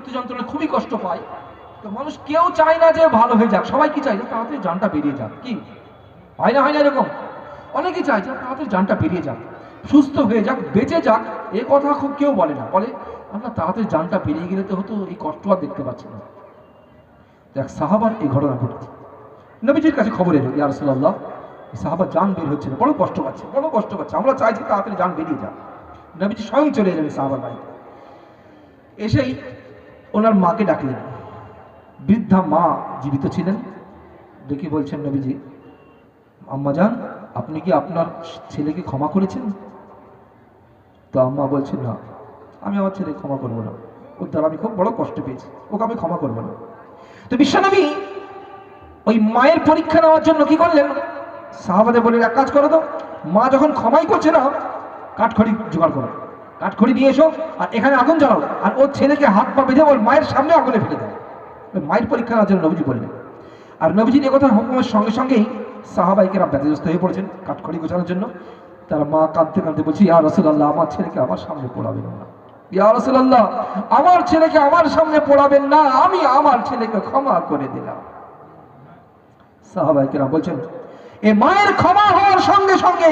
মৃত্যু যন্ত্রণা খুবই কষ্ট পায়, তো মানুষ কেউ চায় না যে ভালো হয়ে যাক, সবাই কি চায় যে তাড়াতাড়ি জানটা বেরিয়ে যাক। কি হয় না এরকম? অনেকেই চায় যে তাড়াতাড়ি জানটা বেরিয়ে যাক, সুস্থ হয়ে যাক, বেঁচে যাক। এ কথা খুব কেউ বলে না, বলে আমরা তাড়াতাড়ি জানটা বেরিয়ে গেলে তো হতো, এই কষ্ট আর দেখতে পাচ্ছি না। এক সাহাবার এই ঘটনা ঘটেছে, নবীজির কাছে খবর এলো, ইয়া রাসূলুল্লাহ, সাহাবা জান বের হচ্ছে না, বড় কষ্ট পাচ্ছে, আমরা চাইছি তাড়াতাড়ি জান বেরিয়ে যাক। নবীজি স্বয়ং চলে এলেন সাহাবার বাড়িতে, এসেই ওনার মাকে ডাকলেন। বৃদ্ধা মা জীবিত ছিলেন। ডেকে বলছেন, নবীজি, আম্মা জান, আপনি কি আপনার ছেলেকে ক্ষমা করেছেন? তো আম্মা বলছেন, না, আমি আমার ছেলেকে ক্ষমা করবো না, ওর দ্বারা আমি খুব বড় কষ্ট পেয়েছি, ওকে আমি ক্ষমা করবো না। তো বিশ্বনবী ওই মায়ের পরীক্ষা নেওয়ার জন্য কি করলেন, সাহাবাদের বলে এক কাজ করো তো, মা যখন ক্ষমাই করছে না, কাঠখড়ি জোগাড় করো, কাঠখড়ি নিয়ে এসো, আর এখানে আগুন জ্বালাও, আর ওর ছেলেকে হাত পা বেঁধে ওর মায়ের সামনে আগুনে ফেলে দেয়। মায়ের পরীক্ষা নেওয়ার জন্য নবীজি বললেন। আর নবীজির একথার হুকুমের সঙ্গে সঙ্গেই সাহাবাইকেরা ব্যতিগ্রস্ত হয়ে পড়েছেন কাঠখড়ি গোছানোর জন্য। তারা মা কাঁদতে কাঁদতে বলছে, ইয়া রাসূলুল্লাহ, আমার ছেলেকে আমার সামনে পোড়াবেন না, ইয়া রাসূলুল্লাহ, আমার ছেলেকে আমার সামনে পোড়াবেন না, আমি আমার ছেলেকে ক্ষমা করে দিলাম। সাহাবাইকেরা বলছেন, এ মায়ের ক্ষমা হওয়ার সঙ্গে সঙ্গে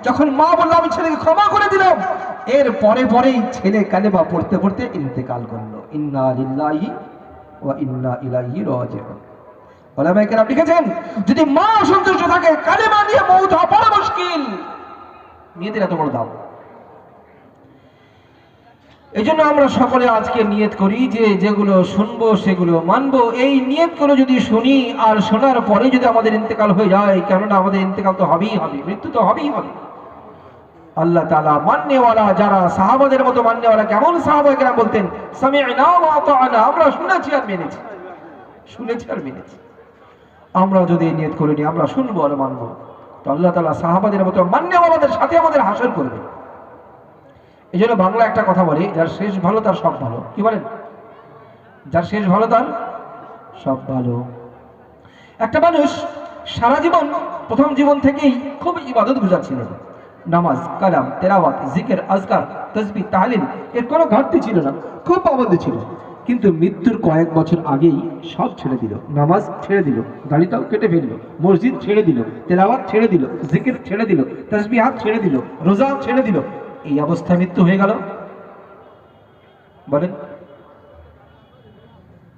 যখন মা বলল আমি ছেলেকে ক্ষমা করে দিলাম, এর পরে পরেই ছেলে কালেমা পড়তে পড়তে ইন্তেকাল করলো। ইন্না লিল্লাহি ওয়া ইন্না ইলাইহি রাজিউন। ওলামায়ে কেরাম লিখেছেন, যদি মা সন্তুষ্ট থাকে, কালেমা নিয়ে মওত হওয়া বড় মুশকিল। নিয়তের এত বড় দাম। এই জন্য আমরা সকলে আজকে নিয়ত করি যে যেগুলো শুনবো সেগুলো মানবো। এই নিয়ত করে যদি শুনি আর শোনার পরে যদি আমাদের ইন্তেকাল হয়ে যায়, কেননা আমাদের ইন্তেকাল তো হবেই হবে, মৃত্যু তো হবেই হবে। আল্লাহ তাআলা মাননেওয়ালা যারা, সাহাবাদের মতো মাননেওয়ালা, কেমন সাহাবায়ে কেরাম বলতেন, সামি'না ওয়া আতা'না, আমরা শুনেছি আর মেনেছি, শুনেছি আর মেনেছি। আমরা যদি নিয়ত করে নিই আমরা শুনবো আর মানবো, তো আল্লাহ তাআলা সাহাবাদের মতো মাননেওয়ালাদের সাথে আমাদের হাসর করবে। এই জন্য বাংলা একটা কথা বলে, যার শেষ ভালো তার সব ভালো। কি বলেন? যার শেষ ভালো তার সব ভালো। একটা মানুষ সারা জীবন, প্রথম জীবন থেকেই খুব ইবাদত গুজার ছিলেন, নামাজ, কালাম, তেলাওয়াত, জিকির, আজকার, তাসবিহ, তাহলিল, এর কোনো ঘাটতি ছিল না, খুব পাবন্দি ছিল। কিন্তু মৃত্যুর কয়েক বছর আগেই সব ছেড়ে দিল, নামাজ ছেড়ে দিল, দাড়িটাও কেটে ফেললো, মসজিদ ছেড়ে দিল, তেলাওয়াত ছেড়ে দিল, জিকির ছেড়ে দিল, তাসবিহাত ছেড়ে দিল, রোজা ছেড়ে দিল। এই অবস্থায় মৃত্যু হয়ে গেল, বলেন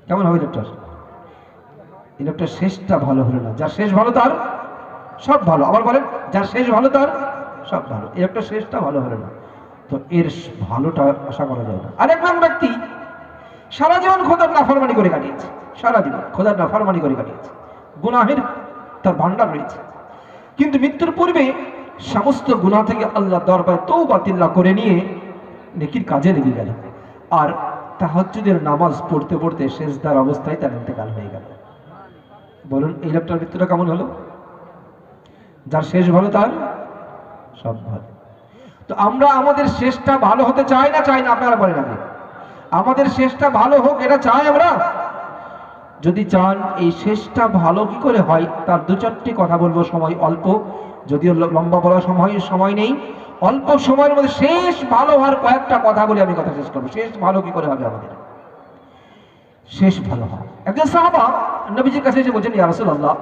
কেমন হবে লোকটার? এই লোকটার শেষটা ভালো হলো না। যার শেষ ভালো তার সব ভালো। আবার বলেন, যার শেষ ভালো তার সব ভালো। এই একটা শেষটা ভালো হলো না, তো এর ভালোটা আশা করা যায় না। আরেকজন ব্যক্তি সারা জীবন খোদার নাফরমানি করে কাটিয়েছে, সারা জীবন খোদার নাফরমানি করে কাটিয়েছে, গুনাহের তার ভান্ডার রয়েছে, কিন্তু মৃত্যুর পূর্বে সমস্ত গুনাহ থেকে আল্লাহ দরবারে তওবা তিল্লা করে নিয়ে নেকির কাজে লেগে গেল। আর তাহাজ্জুদের নামাজ পড়তে পড়তে সেজদার অবস্থায় তার ইন্তেকাল হয়ে গেল। বলুন এই লোকটার মৃত্যুটা কেমন হলো? যার শেষ ভালো তার সব ভালো। তো আমরা আমাদের শেষটা ভালো হতে চাই না, চাই না? আপনারা বলেন আগে, আমাদের শেষটা ভালো হোক এটা চাই আমরা? যদি চান এই শেষটা ভালো কি করে হয় তার দু চারটি কথা বলবো, সময় অল্প, যদিও লম্বা বলার সময় নেই, অল্প সময়ের মধ্যে শেষ ভালো হওয়ার কয়েকটা কথা বলে আমি কথা শেষ করবো। শেষ ভালো কি করে হবে আমাদের? শেষ ভালো হয়, একজন সাহাবা নবীজির কাছে এসে বলছেন, ইয়া রাসূলুল্লাহ,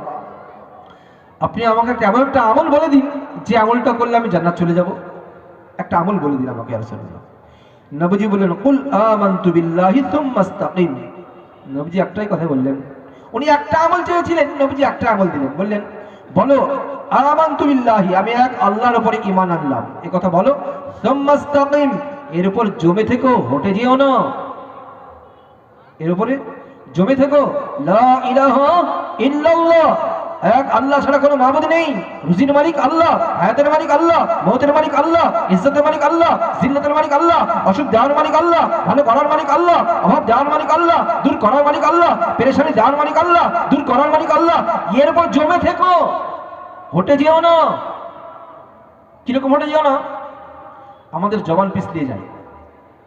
আপনি আমাকে এমন একটা আমল বলে দিন যে আমলটা করলে আমি জান্নাত চলে যাব। একটা আমল বলে দিন আমাকে ইয়া রাসূলুল্লাহ। নবীজি বললেন, কুল আমানতু বিল্লাহি সুম্মা ইসতাকিম। নবীজি একটাই কথা বললেন, উনি একটা আমল চেয়েছিলেন, নবীজি একটা আমল দিলেন, বললেন বলো আমানতু বিল্লাহি, আমি এক আল্লাহর উপরে ঈমান আনলাম, এই কথা বলো। সুম্মা ইসতাকিম, এর উপর জমে থেকো, হটে যেও না, এর উপরে জমে থেকো। লা ইলাহা ইল্লাল্লাহ, এক আল্লাহ ছাড়া কোনো মাবুদ নেই, রুজির মালিক আল্লাহ, হায়াতের মালিক আল্লাহ, মওতের মালিক আল্লাহ, ইজ্জতের মালিক আল্লাহ, জিল্লাতের মালিক আল্লাহ, অসুখ দেওয়ার মালিক আল্লাহ, ভালো করার মালিক আল্লাহ, অভাব দেওয়ার মালিক আল্লাহ, দূর করার মালিক আল্লাহ, পেরেশানি দেওয়ার মালিক আল্লাহ, দূর করার মালিক আল্লাহ। এর উপর জমে থেকো, হটে যেও না। কিরকম হটে যেও না? আমাদের জবান পিছলিয়ে যায়।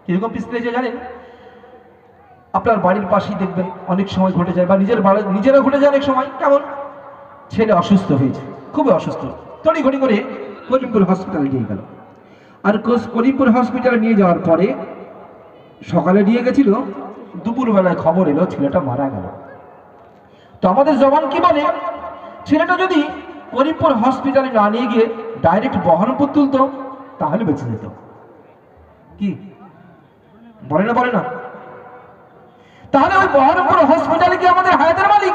কিরকম পিছলিয়ে যায় জানেন? আপনার বাড়ির পাশেই দেখবেন অনেক সময় ঘটে যায়, বা নিজেরা ঘটে যায় অনেক সময়। কেমন? ছেলে অসুস্থ হয়েছে, খুবই অসুস্থ, তড়িঘড়ি করে করিমপুর হসপিটালে নিয়ে গেল। আর করিমপুর হসপিটালে নিয়ে যাওয়ার পরে সকালে নিয়ে গেছিল, দুপুরবেলায় খবর এলো ছেলেটা মারা গেল। তো আমাদের জবান কি বলে, ছেলেটা যদি করিমপুর হসপিটালে না নিয়ে গিয়ে ডাইরেক্ট বহরমপুর তুলতো তাহলে বেঁচে যেত। কি বলে না, বলে না? তাহলে ওই বহরমপুর হসপিটালে কি আমাদের হায়াতের মালিক?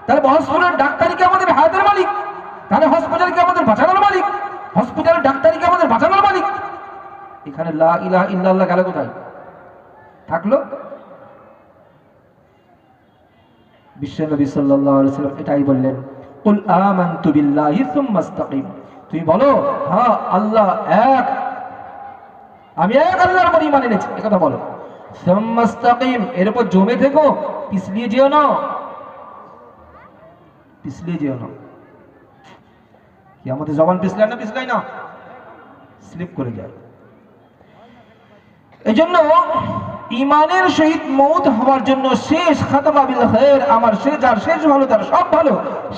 তাহলে হসপিটালের ডাক্তারি কি আমাদের হায়াতের মালিক? তাহলে হসপিটাল কি আমাদের বাঁচানোর মালিক? হসপিটালের ডাক্তারি কি আমাদের বাঁচানোর মালিক? এখানে লা ইলাহা ইল্লাল্লাহ গেল কোথায়? থাকলো? বিশ্বনবী সাল্লাল্লাহু আলাইহি ওয়াসাল্লাম এটাই বললেন, কুল আমানতু বিল্লাহি সুম্মা ইসতাকিম। তুমি বলো হ্যাঁ আল্লাহ এক, আমি এক আল্লাহর উপর ঈমান এনেছি, এই কথা বলো। সুম্মা ইসতাকিম, এর উপর জমে থেকো, পিছলিয়ে যেও না, পিছলিয়ে যেও না। কি আমাদের জবান পিছলায় না? পিছলায় না, স্লিপ করে যায়। এজন্য ইমানের সহিত মউত হওয়ার জন্য শেষ খাতমা বিল খায়র, আমার যার শেষ ভালো তার সব ভালো,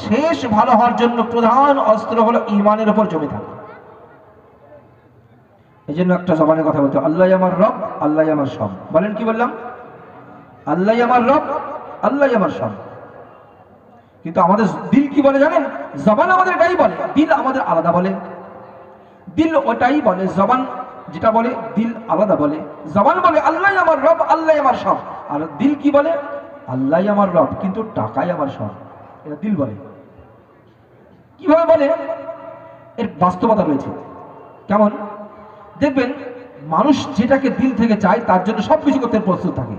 শেষ ভালো হওয়ার জন্য প্রধান অস্ত্র হলো ইমানের উপর জমে থাকা। এই জন্য একটা জবানের কথা বলতে, আল্লাহ আমার রব, আল্লাহ আমার সব। বলেন কি বললাম? আল্লাহ আমার রব, আল্লাহ আমার সব। কিন্তু আমাদের দিল কি বলে জানেন? জবান আমাদের এটাই বলে, দিল আমাদের আলাদা বলে। দিল ওটাই বলে, জবান যেটা বলে দিল আলাদা বলে। জবান বলে আল্লাহ আমার রব, আল্লাহ আমার সব, আর দিল কি বলে? আল্লাহ আমার রব কিন্তু টাকাই আমার সব। এটা দিল বলে। কিভাবে বলে? এর বাস্তবতা রয়েছে। কেমন? দেখবেন মানুষ যেটাকে দিল থেকে চায় তার জন্য সবকিছু করতে প্রস্তুত থাকে।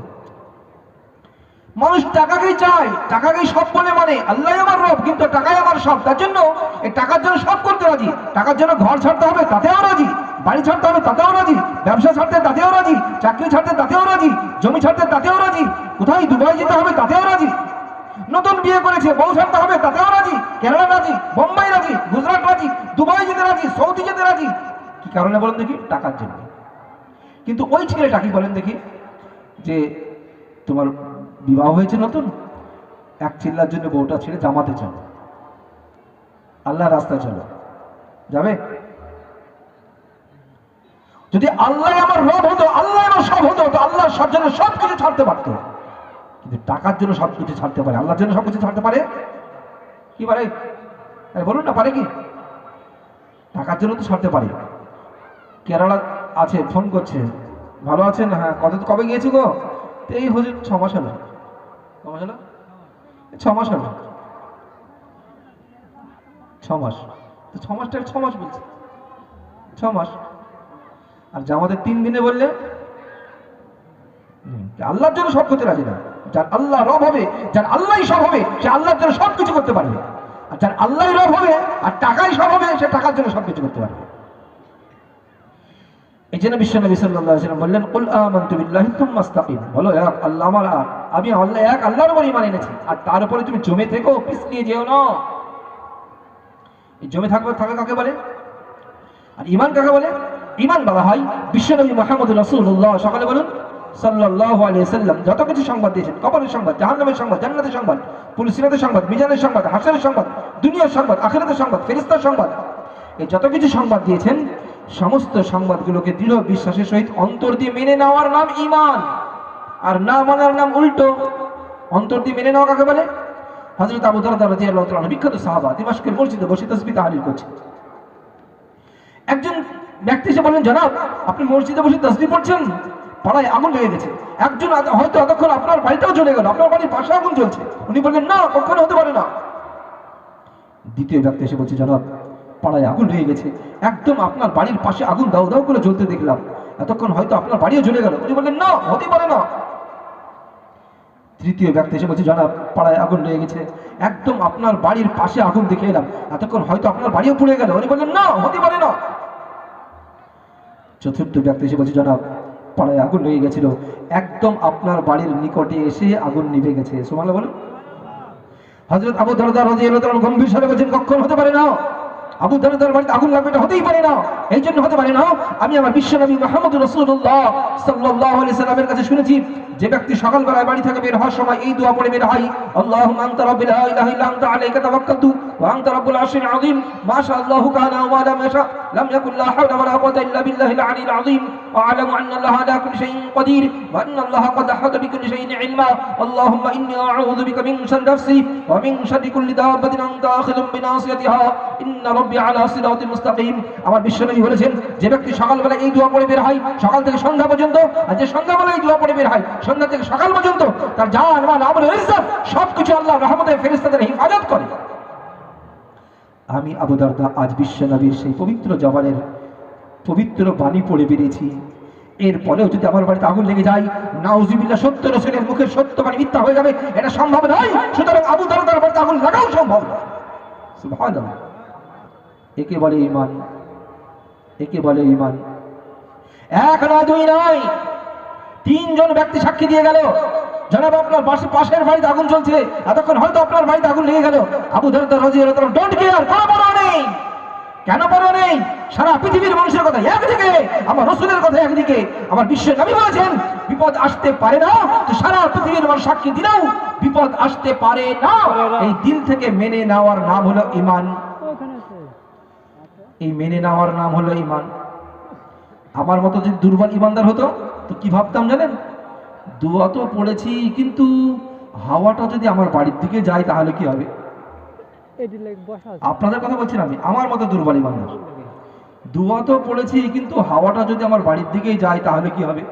মানুষ টাকাকেই চায়, টাকাকেই সব বলে, মানে আল্লাহ আমার রব কিন্তু টাকাই আমার সব। তার জন্য এই টাকার জন্য সব করতে রাজি। টাকার জন্য ঘর ছাড়তে হবে তাতেও রাজি, বাড়ি ছাড়তে হবে তাতেও রাজি, ব্যবসা ছাড়তে তাতেও রাজি, চাকরি ছাড়তে তাতেও রাজি, জমি ছাড়তে তাতেও রাজি, কোথায় দুবাই যেতে হবে তাতেও রাজি, নতুন বিয়ে করেছে বউ ছাড়তে হবে তাতেও রাজি, কেরালা রাজি, বোম্বাই রাজি, গুজরাট রাজি, দুবাই যেতে রাজি, সৌদি যেতে রাজি। কি কারণে বলেন দেখি? টাকার জন্য। কিন্তু ওই ছেলেটা কি বলেন দেখি, যে তোমার বিবাহ হয়েছে নতুন, এক চিল্লার জন্য বউটা ছেড়ে জামাতে চলো, আল্লাহ রাস্তায় চলো, যাবে? যদি আল্লাহ আমার রব হতো, আল্লাহ আমার সব হতো, তো আল্লাহ সব জন্য সবকিছু ছাড়তে পারতো। কিন্তু টাকার জন্য সবকিছু ছাড়তে পারে, আল্লাহর জন্য সবকিছু ছাড়তে পারে কি পারে? বলুন না, পারে কি? টাকার জন্য তো ছাড়তে পারে। কেরালা আছে, ফোন করছে, ভালো আছেন? হ্যাঁ। কবে গিয়েছি গো? এই হুজুর 6 মাস হলো। 6 মাস হলো? 6 মাস হলো। 6 মাস তো 6 মাসটা 6 মাস বলছে, 6 মাস। আর জামাতে 3 দিনে বললে আল্লাহর জন্য সব করতে রাজি না। যার আল্লাহ রব হবে, যার আল্লাহই সব হবে, সে আল্লাহর জন্য সবকিছু করতে পারবে। আর যার আল্লাহই রব হবে আর টাকাই সব হবে, সে টাকার জন্য সবকিছু করতে পারবে। এই জন্য বিশ্বনবী সাল্লাল্লাহু আলাইহি ওয়াসাল্লাম বললেন, কুল আমানতু বিল্লাহি সুম্মা ইসতাকিম। বলো এক আল্লাহ আমার, আমি আল্লাহ এক আল্লাহর উপর ঈমান এনেছি, আর তার উপরে তুমি জমে থেকো, পিছলিয়ে যেও না। এই জমে থাকা কাকে বলে? আর ঈমান কাকে বলে? ঈমান বলা হয় বিশ্বনবী মুহাম্মদ রাসূলুল্লাহ সকালে বলুন সাল্লাল্লাহু আলাইহি ওয়াসাল্লাম যত কিছু সংবাদ দিয়েছেন, কবরের সংবাদ, জাহান্নামের সংবাদ, জান্নাতের সংবাদ, পুলিশের সংবাদ, মিজানের সংবাদ, হাসরের সংবাদ, দুনিয়ার সংবাদ, আখিরাতের সংবাদ, ফেরেশতার সংবাদ, এই যত কিছু সংবাদ দিয়েছেন সমস্ত সংবাদগুলোকে দৃঢ় বিশ্বাসের সহিত অন্তর দিয়ে মেনে নেওয়ার নাম ঈমান, আর না মানার নাম উল্টো। অন্তর দিয়ে মেনে নেওয়া কাকে বলে? হযরত আবু দারদা রাদিয়াল্লাহু তাআলা বিখ্যাত সাহাবা, দিমাশকের মসজিদে বসে তাসবিহ তাহলিল করছেন। একজন ব্যক্তি এসে বললেন, জনাব আপনি মসজিদে বসে তাসবিহ পড়ছেন, পাড়ায় আগুন লেগে গেছে। একজন হয়তো এতক্ষণ আপনার বাড়িটাও চলে গেল, আপনার বাড়ির পাশে আগুন জ্বলছে। উনি বললেন, না, কখনো হতে পারে না। দ্বিতীয় ব্যক্তি এসে বলছে, জনাব পাড়ায় আগুন লেগে গেছে, একদম আপনার বাড়ির পাশে আগুন দাউ দাউ করে জ্বলতে দেখলাম, এতক্ষণ হয়তো আপনার বাড়িও জ্বলে গেল। উনি বললেন, না, হতে পারে না। তৃতীয় ব্যক্তি এসে বলছে, জনাব পাড়ায় আগুন লেগে গেছে, একদম আপনার বাড়ির পাশে আগুন দেখে এলাম, এতক্ষণ হয়তো আপনার বাড়িও পুড়ে গেল। উনি বললেন, না, হতে পারে না। চতুর্থ ব্যক্তি এসে বলছে, জনাব পাড়ায় আগুন লেগে গেছিল, একদম আপনার বাড়ির নিকটে এসে আগুন নিভে গেছে। সুবহানাল্লাহ বলুন। হযরত আবু দারদা রাদিয়াল্লাহু তাআলা গম্ভীর স্বরে বলছেন, কখনো হতে পারে না। আবু দারদার বাড়িতে আগুন লাগবে, এটা হতেই পারে না। এই জন্য হতে পারে না, আমি আমার বিশ্বনবী মুহাম্মদ রাসূলুল্লাহ সাল্লাল্লাহু আলাইহি সাল্লামের কাছে শুনেছি, যে ব্যক্তি সকালবেলায় বাড়ি থেকে বের হওয়ার সময় এই দোয়া পড়ে বের হয়, আল্লাহুম্মা আনতা রাব্বি লা ইলাহা ইল্লা আনতা আলাইকা তাওয়াক্কালতু ওয়া আনতা রাব্বুল আরশিল আযীম, মা শা আল্লাহু কানা ওয়া মা লাম ইয়াশা লাম ইয়াকুন লা হাওলা ওয়া লা কুওয়াতা ইল্লা বিল্লাহিল আলিয়্যিল আযীম, وأعلم أن الله على كل شيء قدير وأن الله قد أحاط بكل شيء علما اللهم إني أعوذ بك من شر نفسي ومن شر كل دابة أنت آخذ بناصيتها إن ربي على صراط مستقيم আমার বিশ্বনবী বলেছেন যে ব্যক্তি সকালবেলা এই দোয়া পড়ে বের হয় সকাল থেকে সন্ধ্যা পর্যন্ত আর যে সন্ধ্যাবেলা এই দোয়া পড়ে বের হয় সন্ধ্যা থেকে সকাল পর্যন্ত তার জান মাল আমল ইজ্জত সবকিছু আল্লাহর রহমতে ফেরেশতাদের হিফাজত করে। আমি আবু দারদা আজ বিশ্বনবীর সেই পবিত্র জবানের পবিত্র বাণী পড়ে বেরিয়েছি, এরপরেও যদি আমার বাড়িতে আগুন লেগে যায় নাউজুবিল্লাহ সত্য রাসূলের মুখের সত্য বাণী মিথ্যা হয়ে যাবে, এটা সম্ভব নয়। সুতরাং আবু দারদার বাড়িতে আগুন লাগাও সম্ভব না। সুবহানাল্লাহ। একে বলে ঈমান, একে বলে ঈমান। এক নয় দুই নয়, তিনজন ব্যক্তি সাক্ষী দিয়ে গেল জনাব আপনার পাশের বাড়িতে আগুন চলছে, এতক্ষণ হয়তো আপনার বাড়িতে আগুন লেগে গেল। আবু দারদা রাদিয়াল্লাহু তাআলা ডোন্ট কেয়ার, কোনো পরোয়া নেই। কেন পরোয়া নেই? সারা পৃথিবীর মানুষের কথা একদিকে, আমার রাসূলের কথা একদিকে, আমার বিশ্ব নবী বলেছেন বিপদ আসতে পারে না, তো সারা পৃথিবীর মানুষ সাক্ষী দিলেও বিপদ আসতে পারে না। এই দিল থেকে মেনে নেওয়ার নাম হলো ঈমান। এই মেনে নেওয়ার নাম হলো ঈমান। আমার মতো যদি দুর্বল ঈমানদার হতো তো কি ভাবতাম জানেন? দোয়া তো পড়েছি কিন্তু হাওয়াটা যদি আমার বাড়ির দিকে যায় তাহলে কি হবে? আপনাদের কথা বলছি না আমি, আমার মতো দুর্বল ঈমানদার। দোয়া তো পড়েছি কিন্তু হাওয়াটা যদি আমার বাড়ির দিকেই যায় তাহলে কি হবে?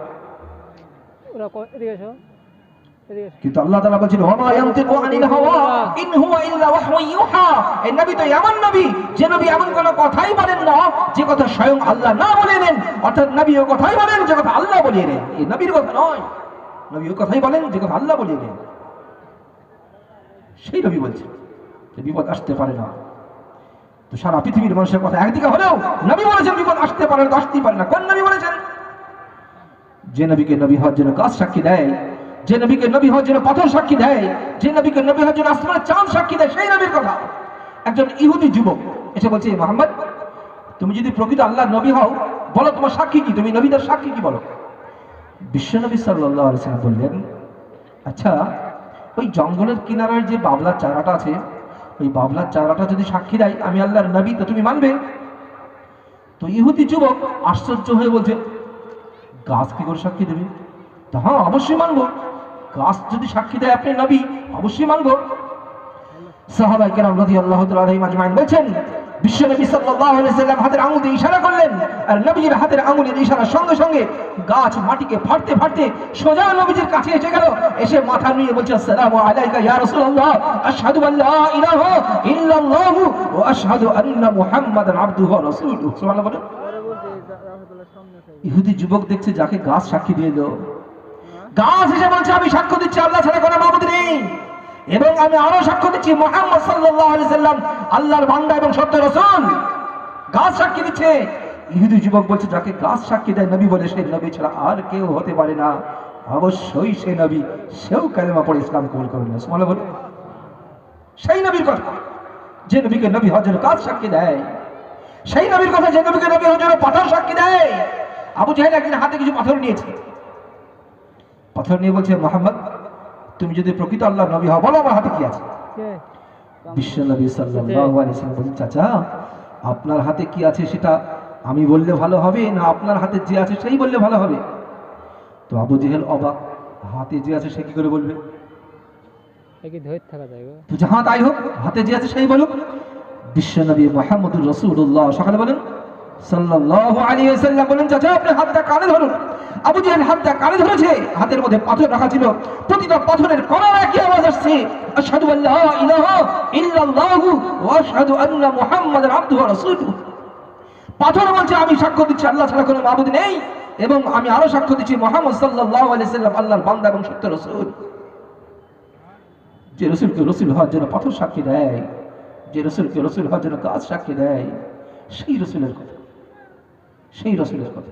কিন্তু আল্লাহ তাআলা বলেন ওয়া মা ইয়ানতিকু আনিল হাওয়া ইন হুয়া ইল্লা ওয়াহয়ুন ইউহা। এই নবী তো এমন নবী যে নবী এমন কোনো কথাই বলেন না যে কথা স্বয়ং আল্লাহ না বলে নেন, অর্থাৎ নবী ও কথাই বলেন যে কথা আল্লাহ বলিয়ে নেন। এই নবীর কথা নয়, নবী ও কথাই বলেন যে কথা আল্লাহ বলিয়ে নেন। সেই নবী বলছেন যে বিপদ আসতে পারে না, তো সারা পৃথিবীর মানুষের কথা একদিকে হলেও নবী বলেছেন বিপদ আসতে পারে না, আসতেই পারে না। কোন নবী বলেছেন? যে নবীকে নবী হওয়ার জন্য গাছ সাক্ষী দেয়, যে নবীকে নবী হওয়ার জন্য পাথর সাক্ষী দেয়, যে নবীকে নবী হওয়ার জন্য আসমানের চাঁদ সাক্ষী দেয়, সেই নবীর কথা। একজন ইহুদি যুবক এসে বলছে মুহাম্মদ তুমি যদি প্রকৃত আল্লাহর নবী হও বলো তোমার সাক্ষী কি, তুমি নবীদের সাক্ষী কি বলো। বিশ্বনবী সাল্লাল্লাহু আলাইহি ওয়াসাল্লাম বললেন আচ্ছা ওই জঙ্গলের কিনারার যে বাবলার চারাটা আছে ওই বাবলার চারাটা যদি সাক্ষী দেয় আমি আল্লাহর নবী তো তুমি মানবে? তো ইহুদি যুবক আশ্চর্য হয়ে বলছে গাছ কি করে সাক্ষী দেবে? হ্যাঁ অবশ্যই মানবো, গাছ যদি সাক্ষী দেয় আপনি নবী অবশ্যই মানবো। সাহাবায়ে কেরাম রাদিয়াল্লাহু তাআলা আলাইহিম আজমাইন বলেন বিশ্বনবী সাল্লাল্লাহু আলাইহি ওয়াসাল্লাম হাতের আঙ্গুল দিয়ে ইশারা করলেন, আর নবীজির হাতের আঙ্গুলের ইশারার সঙ্গে সঙ্গে গাছ মাটিকে ফাটতে ফাটতে সোজা নবীজির কাছে এসে গেল, এসে মাথা নিয়ে বলছে আসসালামু আলাইকা ইয়া রাসূলুল্লাহ আশহাদু আল্লা ইলাহা ইল্লাল্লাহ ওয়া আশহাদু আন্না মুহাম্মাদান আবদুহু ওয়া রাসূলুহু। সুবহানাল্লাহ বলেন। ইহুদি যুবক দেখছে যাকে গাছ সাক্ষী দিয়ে দিল, গাছ এসে বলছে আমি সাক্ষ্য দিচ্ছি আল্লাহ ছাড়া কোনো মাবুদ নেই এবং আমি আরো সাক্ষ্য দিচ্ছি মুহাম্মদ সাল্লাল্লাহু আলাইহি সাল্লাম আল্লাহর বান্দা এবং সত্য রাসূল। গাছ সাক্ষী দিচ্ছে। ইহুদি যুবক বলছে যাকে গাছ সাক্ষী দেয় নবী বলে সেই নবী ছাড়া আর কেউ হতে পারে না, অবশ্যই সেই নবী, সেও কালেমা পড়ে ইসলাম কবুল করলেন। সুবহানাল্লাহ বলে। সেই নবীর কথা যে নবীকে নবী হওয়ার জন্য গাছ সাক্ষী দেয়, সেই নবীর কথা যে নবীকে নবী হওয়ার জন্য পাথর সাক্ষী দেয়। আবু জাহেল একদিন হাতে কিছু পাথর নিয়েছে, পাথর নিয়ে বলছে মুহাম্মদ তুমি যদি প্রকৃত আল্লাহর নবী হও বলো আমার হাতে কি আছে। বিশ্বনবী সাল্লাল্লাহু আলাইহি ওয়াসাল্লাম বলেন চাচা আপনার হাতে কি আছে সেটা আমি বললে ভালো হবে না আপনার হাতে যে আছে সেই বললে ভালো হবে? তো আবু জাহেল অবাক, হাতে যে আছে সে কি করে বলবে? তো যাহা তাই হোক, হাতে যে আছে সেই বলুক। বিশ্বনবী মুহাম্মদুর রাসূলুল্লাহ সকালে বলেন সাল্লাল্লাহু আলাইহি ওয়াসাল্লাম বলেন চাচা আপনি হাতটা কানে ধরুন। আবু জাহেল হাতটা কানে ধরেছে, হাতের মধ্যে পাথর রাখা ছিল, প্রতিটা পাথরের কণার একই আওয়াজ আসছে আশহাদু আল্লা ইলাহা ইল্লাল্লাহু ওয়া আশহাদু আন্না মুহাম্মাদান আবদুহু ওয়া রাসূলুহু। পাথর বলছে আমি সাক্ষ্য দিচ্ছি আল্লাহ ছাড়া কোনো মাবুদ নেই এবং আমি আরো সাক্ষ্য দিচ্ছি মুহাম্মদ সাল্লাল্লাহু আলাইহি সাল্লাম আল্লাহর বান্দা এবং সত্য রাসূল। যে রাসূলকে রাসূল হওয়ার জন্য পাথর সাক্ষী দেয়, যে রাসূলকে রাসূল হওয়ার জন্য গাছ সাক্ষী দেয়, সেই রাসূলের কথা, সেই রাসূলের কথা।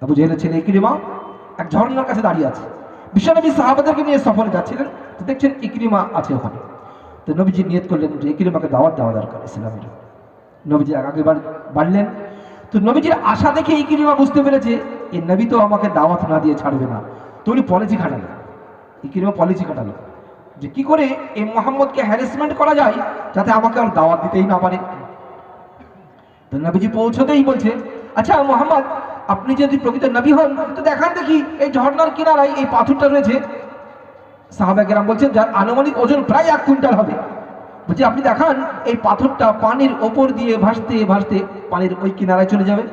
আবু জাহেলের ছেলে ইকরিমা এক ঝর্ণার কাছে দাঁড়িয়ে আছে, বিশ্বনবী সাহাবাদেরকে নিয়ে সফরে যাচ্ছিলেন, তো দেখছেন ইকরিমা আছে ওখানে। তো নবীজি নিয়ত করলেন যে ইকরিমাকে দাওয়াত দেওয়া দরকার ইসলামের। নবীজি আগে বাড়লেন, তো নবীজির আশা দেখে ইকরিমা বুঝতে পেরেছে এই নবী তো আমাকে দাওয়াত না দিয়ে ছাড়বে না, তো উনি পলিসি খাটালেন। ইকরিমা পলিসি খাটালো যে কি করে এই মুহাম্মদকে হ্যারাসমেন্ট করা যায় যাতে আমাকে আর দাওয়াত দিতেই না পারে। তো নবীজি পৌঁছতেই বলছে, আচ্ছা মোহাম্মদ, আপনি যদি প্রকৃত নবী হন তো দেখান দেখি এই ঝর্ণার কিনারায় এই পাথরটা রয়েছে। সাহাবায়ে কেরাম বলছেন যার আনুমানিক ওজন প্রায় 1 কুইন্টাল হবে। বলছে আপনি দেখান এই পাথরটা পানির ওপর দিয়ে ভাসতে ভাসতে পানির ওই কিনারায় চলে যাবে।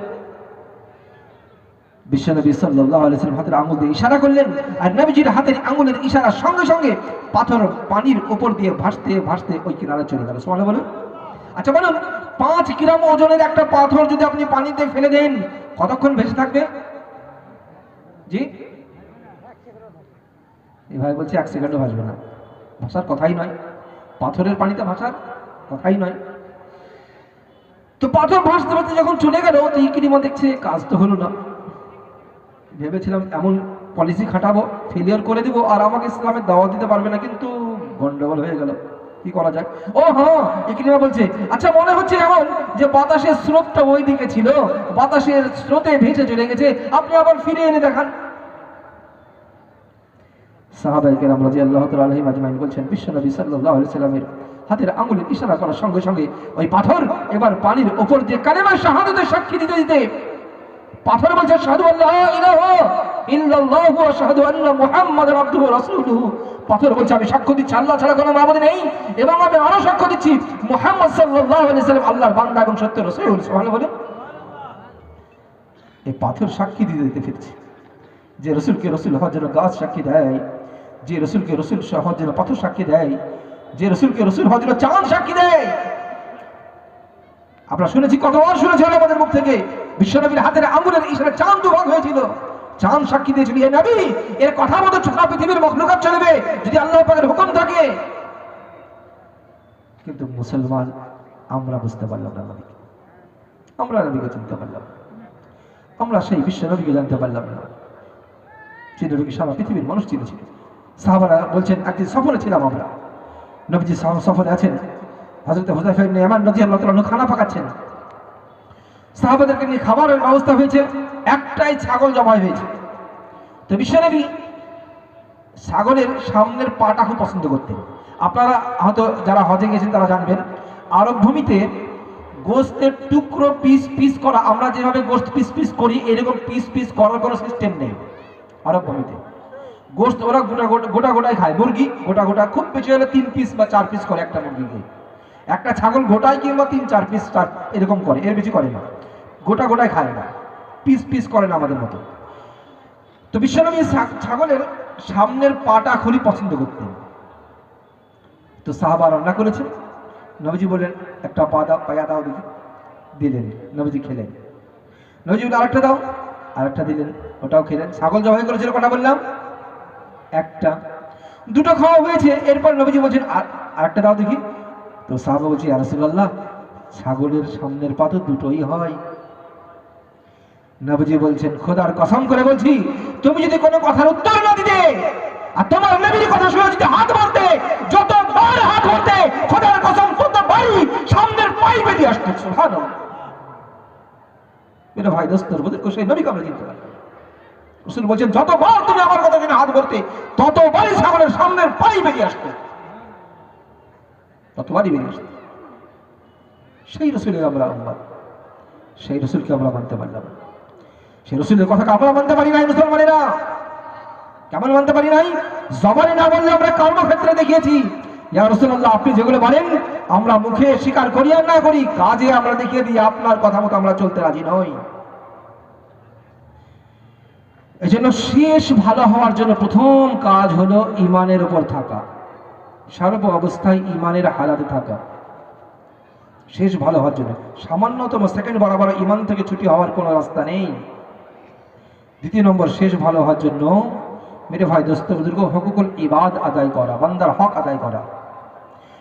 বিশ্বনবী সাল্লাল্লাহু আলাইহি ওয়াসাল্লাম হাতের আঙ্গুল দিয়ে ইশারা করলেন, আর নবীজির হাতের আঙ্গুলের ইশারার সঙ্গে সঙ্গে পাথর পানির ওপর দিয়ে ভাসতে ভাসতে ওই কিনারায় চলে গেল। সুবহানাল্লাহ বলুন। আচ্ছা বলুন, 5 গ্রাম ওজনের একটা পাথর যদি আপনি পানিতে ফেলে দেন কতক্ষণ ভেসে থাকবে? জি এই ভাই বলছে 1 সেকেন্ডও ভাসবে না। ভাসার কথাই নয়, পাথরের পানিতে ভাসার কথাই নয়। তো পাথর ভাসতে ভাসতে যখন চলে গেল তো ইকরিমা দেখছে কাজ তো হলো না। ভেবেছিলাম এমন পলিসি খাটাবো, ফেলিয়ার করে দেবো, আর আমাকে ইসলামের দাওয়াত দিতে পারবে না, কিন্তু গন্ডগোল হয়ে গেল। কি করা যায়? ও হ্যাঁ, ইকরিমা বলছে আচ্ছা মনে হচ্ছে এমন যে বাতাসের স্রোতটা ওই দিকে ছিল, বাতাসের স্রোতে ভেসে চলে গেছে, আপনি আবার ফিরে এনে দেখান। সাহাবায়ে কেরাম রাদিয়াল্লাহু তাআলা আলাইহিম আজমাইন বলছেন বিশ্বনবী সাল্লাল্লাহু আলাইহি সাল্লামের হাতের আঙ্গুলের ইশারা করার সঙ্গে সঙ্গে ওই পাথর এবার পানির উপর দিয়ে কালেমা শাহাদাতের সাক্ষী দিতে দিতে পাথর বলছে আশহাদু আল্লা ইলাহা ইল্লাল্লাহু ওয়া আশহাদু আন্না মুহাম্মাদার আবদুহু ওয়া রাসূলুহু। পাথর বলছে আমি সাক্ষ্য দিচ্ছি আল্লাহ ছাড়া কোনো মাবুদ নেই, এবং আমি আরো সাক্ষ্য দিচ্ছি মুহাম্মদ সাল্লাল্লাহু আলাইহি সাল্লাম আল্লাহর বান্দা এবং সত্য রাসূল। সুবহানাল্লাহ বলে এই পাথর সাক্ষী দিতে দিতে ফিরছে। যে রাসূলকে রাসূল হওয়ার জন্য গাছ সাক্ষী দেয়, যে রসুলকে রসুল হওয়ার জন্য পাথর সাক্ষী দেয়, যে রসুলকে রসুল হওয়ার জন্য চাঁদ সাক্ষী দেয়। আমরা শুনেছি, কতবার শুনেছি আমাদের মুখ থেকে, বিশ্বনবীর হাতের আঙ্গুলের ইশারায় চাঁদ দুভাগ হয়েছিল। চাঁদ সাক্ষী দিয়েছিল এ নবী, এর কথা মতো সারা পৃথিবীর মখলুকাত চলবে যদি আল্লাহ পাকের হুকুম থাকে। কিন্তু মুসলমান আমরা বুঝতে পারলাম না নবীকে, আমরা নবীকে চিনতে পারলাম, আমরা সেই বিশ্ব নবীকে জানতে পারলাম না। সেই নবীকে সারা পৃথিবীর মানুষ চিনেছিল। সাহাবারা বলছেন একদিন সফরে ছিলাম আমরা, নবীজি সফরে আছেন, হযরত হুযায়ফা ইবনে ইয়ামান রাদিয়াল্লাহু তাআলা খানা পাকাচ্ছেন, সাহাবাদেরকে নিয়ে খাবারের ব্যবস্থা হয়েছে, একটাই ছাগল জবাই হয়েছে। তো বিশ্বনবী ছাগলের সামনের পাটা খুব পছন্দ করতেন। আপনারা হয়তো যারা হজে গেছেন তারা জানবেন, আরব ভূমিতে গোশতের টুকরো পিস পিস করা, আমরা যেভাবে গোশত পিস পিস করি এরকম পিস পিস করার কোনো সিস্টেম নেই আরব ভূমিতে। গোশত ওরা গোটা গোটাই খায়, মুরগি গোটা গোটা, খুব বেশি হলে 3 পিস বা 4 পিস করে একটা মুরগিকে। একটা ছাগল গোটায় কিংবা 3-4 পিস এরকম করে, এর বেশি করে না, গোটা গোটায় খায় না, পিস পিস করে না আমাদের মতো। তো বিশ্বনবী ছাগলের সামনের পাটা খুবই পছন্দ করতেন। তো সাহাবা রান্না করেছে, নবীজি বললেন একটা পায়া দাও দেখি, দিলেন, নবীজি খেলেন। নবীজি বললেন আরেকটা দাও, আরেকটা দিলেন, ওটাও খেলেন। ছাগল জবাই করেছিল কটা বললাম? একটা, দুটো খাওয়া হয়েছে। এরপর নবীজি বলছেন আরেকটা দাও দেখি। তো সাহাবা বলছি ইয়া রাসূলুল্লাহ, ছাগলের সামনের পা তো দুটোই হয়। নবীজি বলছেন খোদার কসম করে বলছি, তুমি যদি কোনো কথার উত্তর না দিতে আর তোমার নবীর কথা শুনে যদি হাত মারতে, যতবার হাত মারতে, খোদার কসম ততবারই সামনের পাই বেরিয়ে আসতো। সুবহানাল্লাহ। মেরে ভাই দোস্তর বলতে সেই নবীকে আমরা চিনতে পারি। রাসূল বলছেন যতবার তুমি আমার কথা শুনে হাত মারতে ততবারই ছাগলের সামনের পাই বেরিয়ে আসতো, ততবারই বেরিয়ে আসতো। সেই রাসূলের আমরা উম্মত, সেই রাসূলকে আমরা মানতে পারলাম, সেই রাসূলের কথাকে আমরা মানতে পারি নাই। মুসলমানেরা কেমন মানতে পারি নাই? জবানে না বললে আমরা কর্মক্ষেত্রে দেখিয়েছি, ইয়া রাসূলুল্লাহ আপনি যেগুলো বলেন আমরা মুখে স্বীকার করি আর না করি, কাজে আমরা দেখিয়ে দিই আপনার কথা মতো আমরা চলতে রাজি নই। এই জন্য শেষ ভালো হওয়ার জন্য প্রথম কাজ হলো ঈমানের উপর থাকা, সর্ব অবস্থায় ঈমানের হালাতে থাকা। শেষ ভালো হওয়ার জন্য সামান্যতম সেকেন্ড বরাবর ঈমান থেকে ছুটি হওয়ার কোনো রাস্তা নেই। দ্বিতীয় নম্বর, শেষ ভালো হওয়ার জন্য মেরে ভাই দোস্ত বুজুর্গ, হকুকুল ইবাদ আদায় করা, বান্দার হক আদায় করা।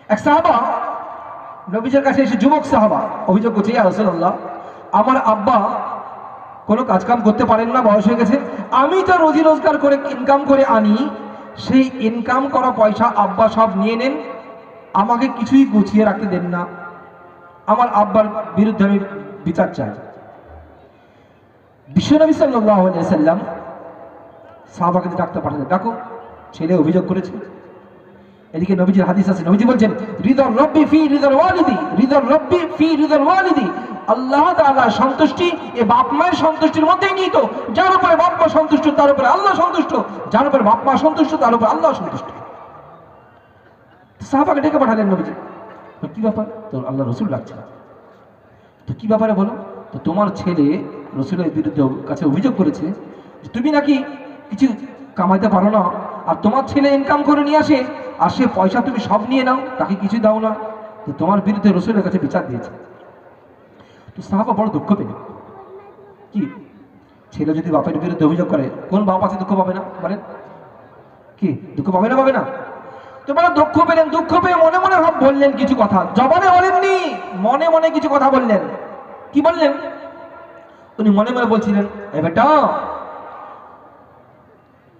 এক সাহাবা নবীজির কাছে এসে, যুবক সাহাবা অভিযোগ করছে, ইয়া রাসূলুল্লাহ আমার আব্বা কোনো কাজকাম করতে পারেন না, বয়স হয়ে গেছে, আমি তো রোজি রোজগার করে ইনকাম করে আনি, সেই ইনকাম করা পয়সা আব্বা সব নিয়ে নেন, আমাকে কিছুই গুছিয়ে রাখতে দেন না, আমার আব্বার বিরুদ্ধে আমি বিচার চাই। বিশ্বনবী সাল্লাল্লাহু আলাইহি সাল্লাম সাহাবাকে ডাকতে পাঠালেন, ডাকো, ছেলে অভিযোগ করেছে। এদিকে নবীজির হাদিস আছে, নবীজি বলছেন রিদার রব্বি ফি রিদার ওয়ালিদি, রিদার রব্বি ফি রিদার ওয়ালিদি, আল্লাহ তাআলার সন্তুষ্টি এ বাপ মায়ের সন্তুষ্টির মধ্যেই নিহিত। যার উপরে বাপ মা সন্তুষ্ট তার উপরে আল্লাহ সন্তুষ্ট, যার উপরে বাপ মা সন্তুষ্ট তার উপরে আল্লাহ সন্তুষ্ট। সাহাবাকে ডেকে পাঠালেন নবীজি। তো কি ব্যাপার? তো আল্লাহ রসুল ডাকছে। তো কি ব্যাপারে বলো? তো তোমার ছেলে রসুলের বিরুদ্ধে কাছে অভিযোগ করেছে যে তুমি নাকি কিছু কামাইতে পারো না, আর তোমার ছেলে ইনকাম করে নিয়ে আসে আর সে পয়সা তুমি সব নিয়ে নাও, তাকে কিছু দাও না। তো তোমার বিরুদ্ধে রসুলের কাছে বিচার দিয়েছে। তো সাহাবা বড় দুঃখ পেল। কি ছেলে যদি বাপের বিরুদ্ধে অভিযোগ করে, কোন বাপ আছে দুঃখ পাবে না? বলেন, কি দুঃখ পাবে না? পাবে না? তো বড় দুঃখ পেলেন। দুঃখ পেয়ে মনে মনে ভাব বললেন কিছু কথা, জবানে বলেননি, মনে মনে কিছু কথা বললেন। কি বললেন? উনি মনে মনে বলছিলেন, এ বেটা,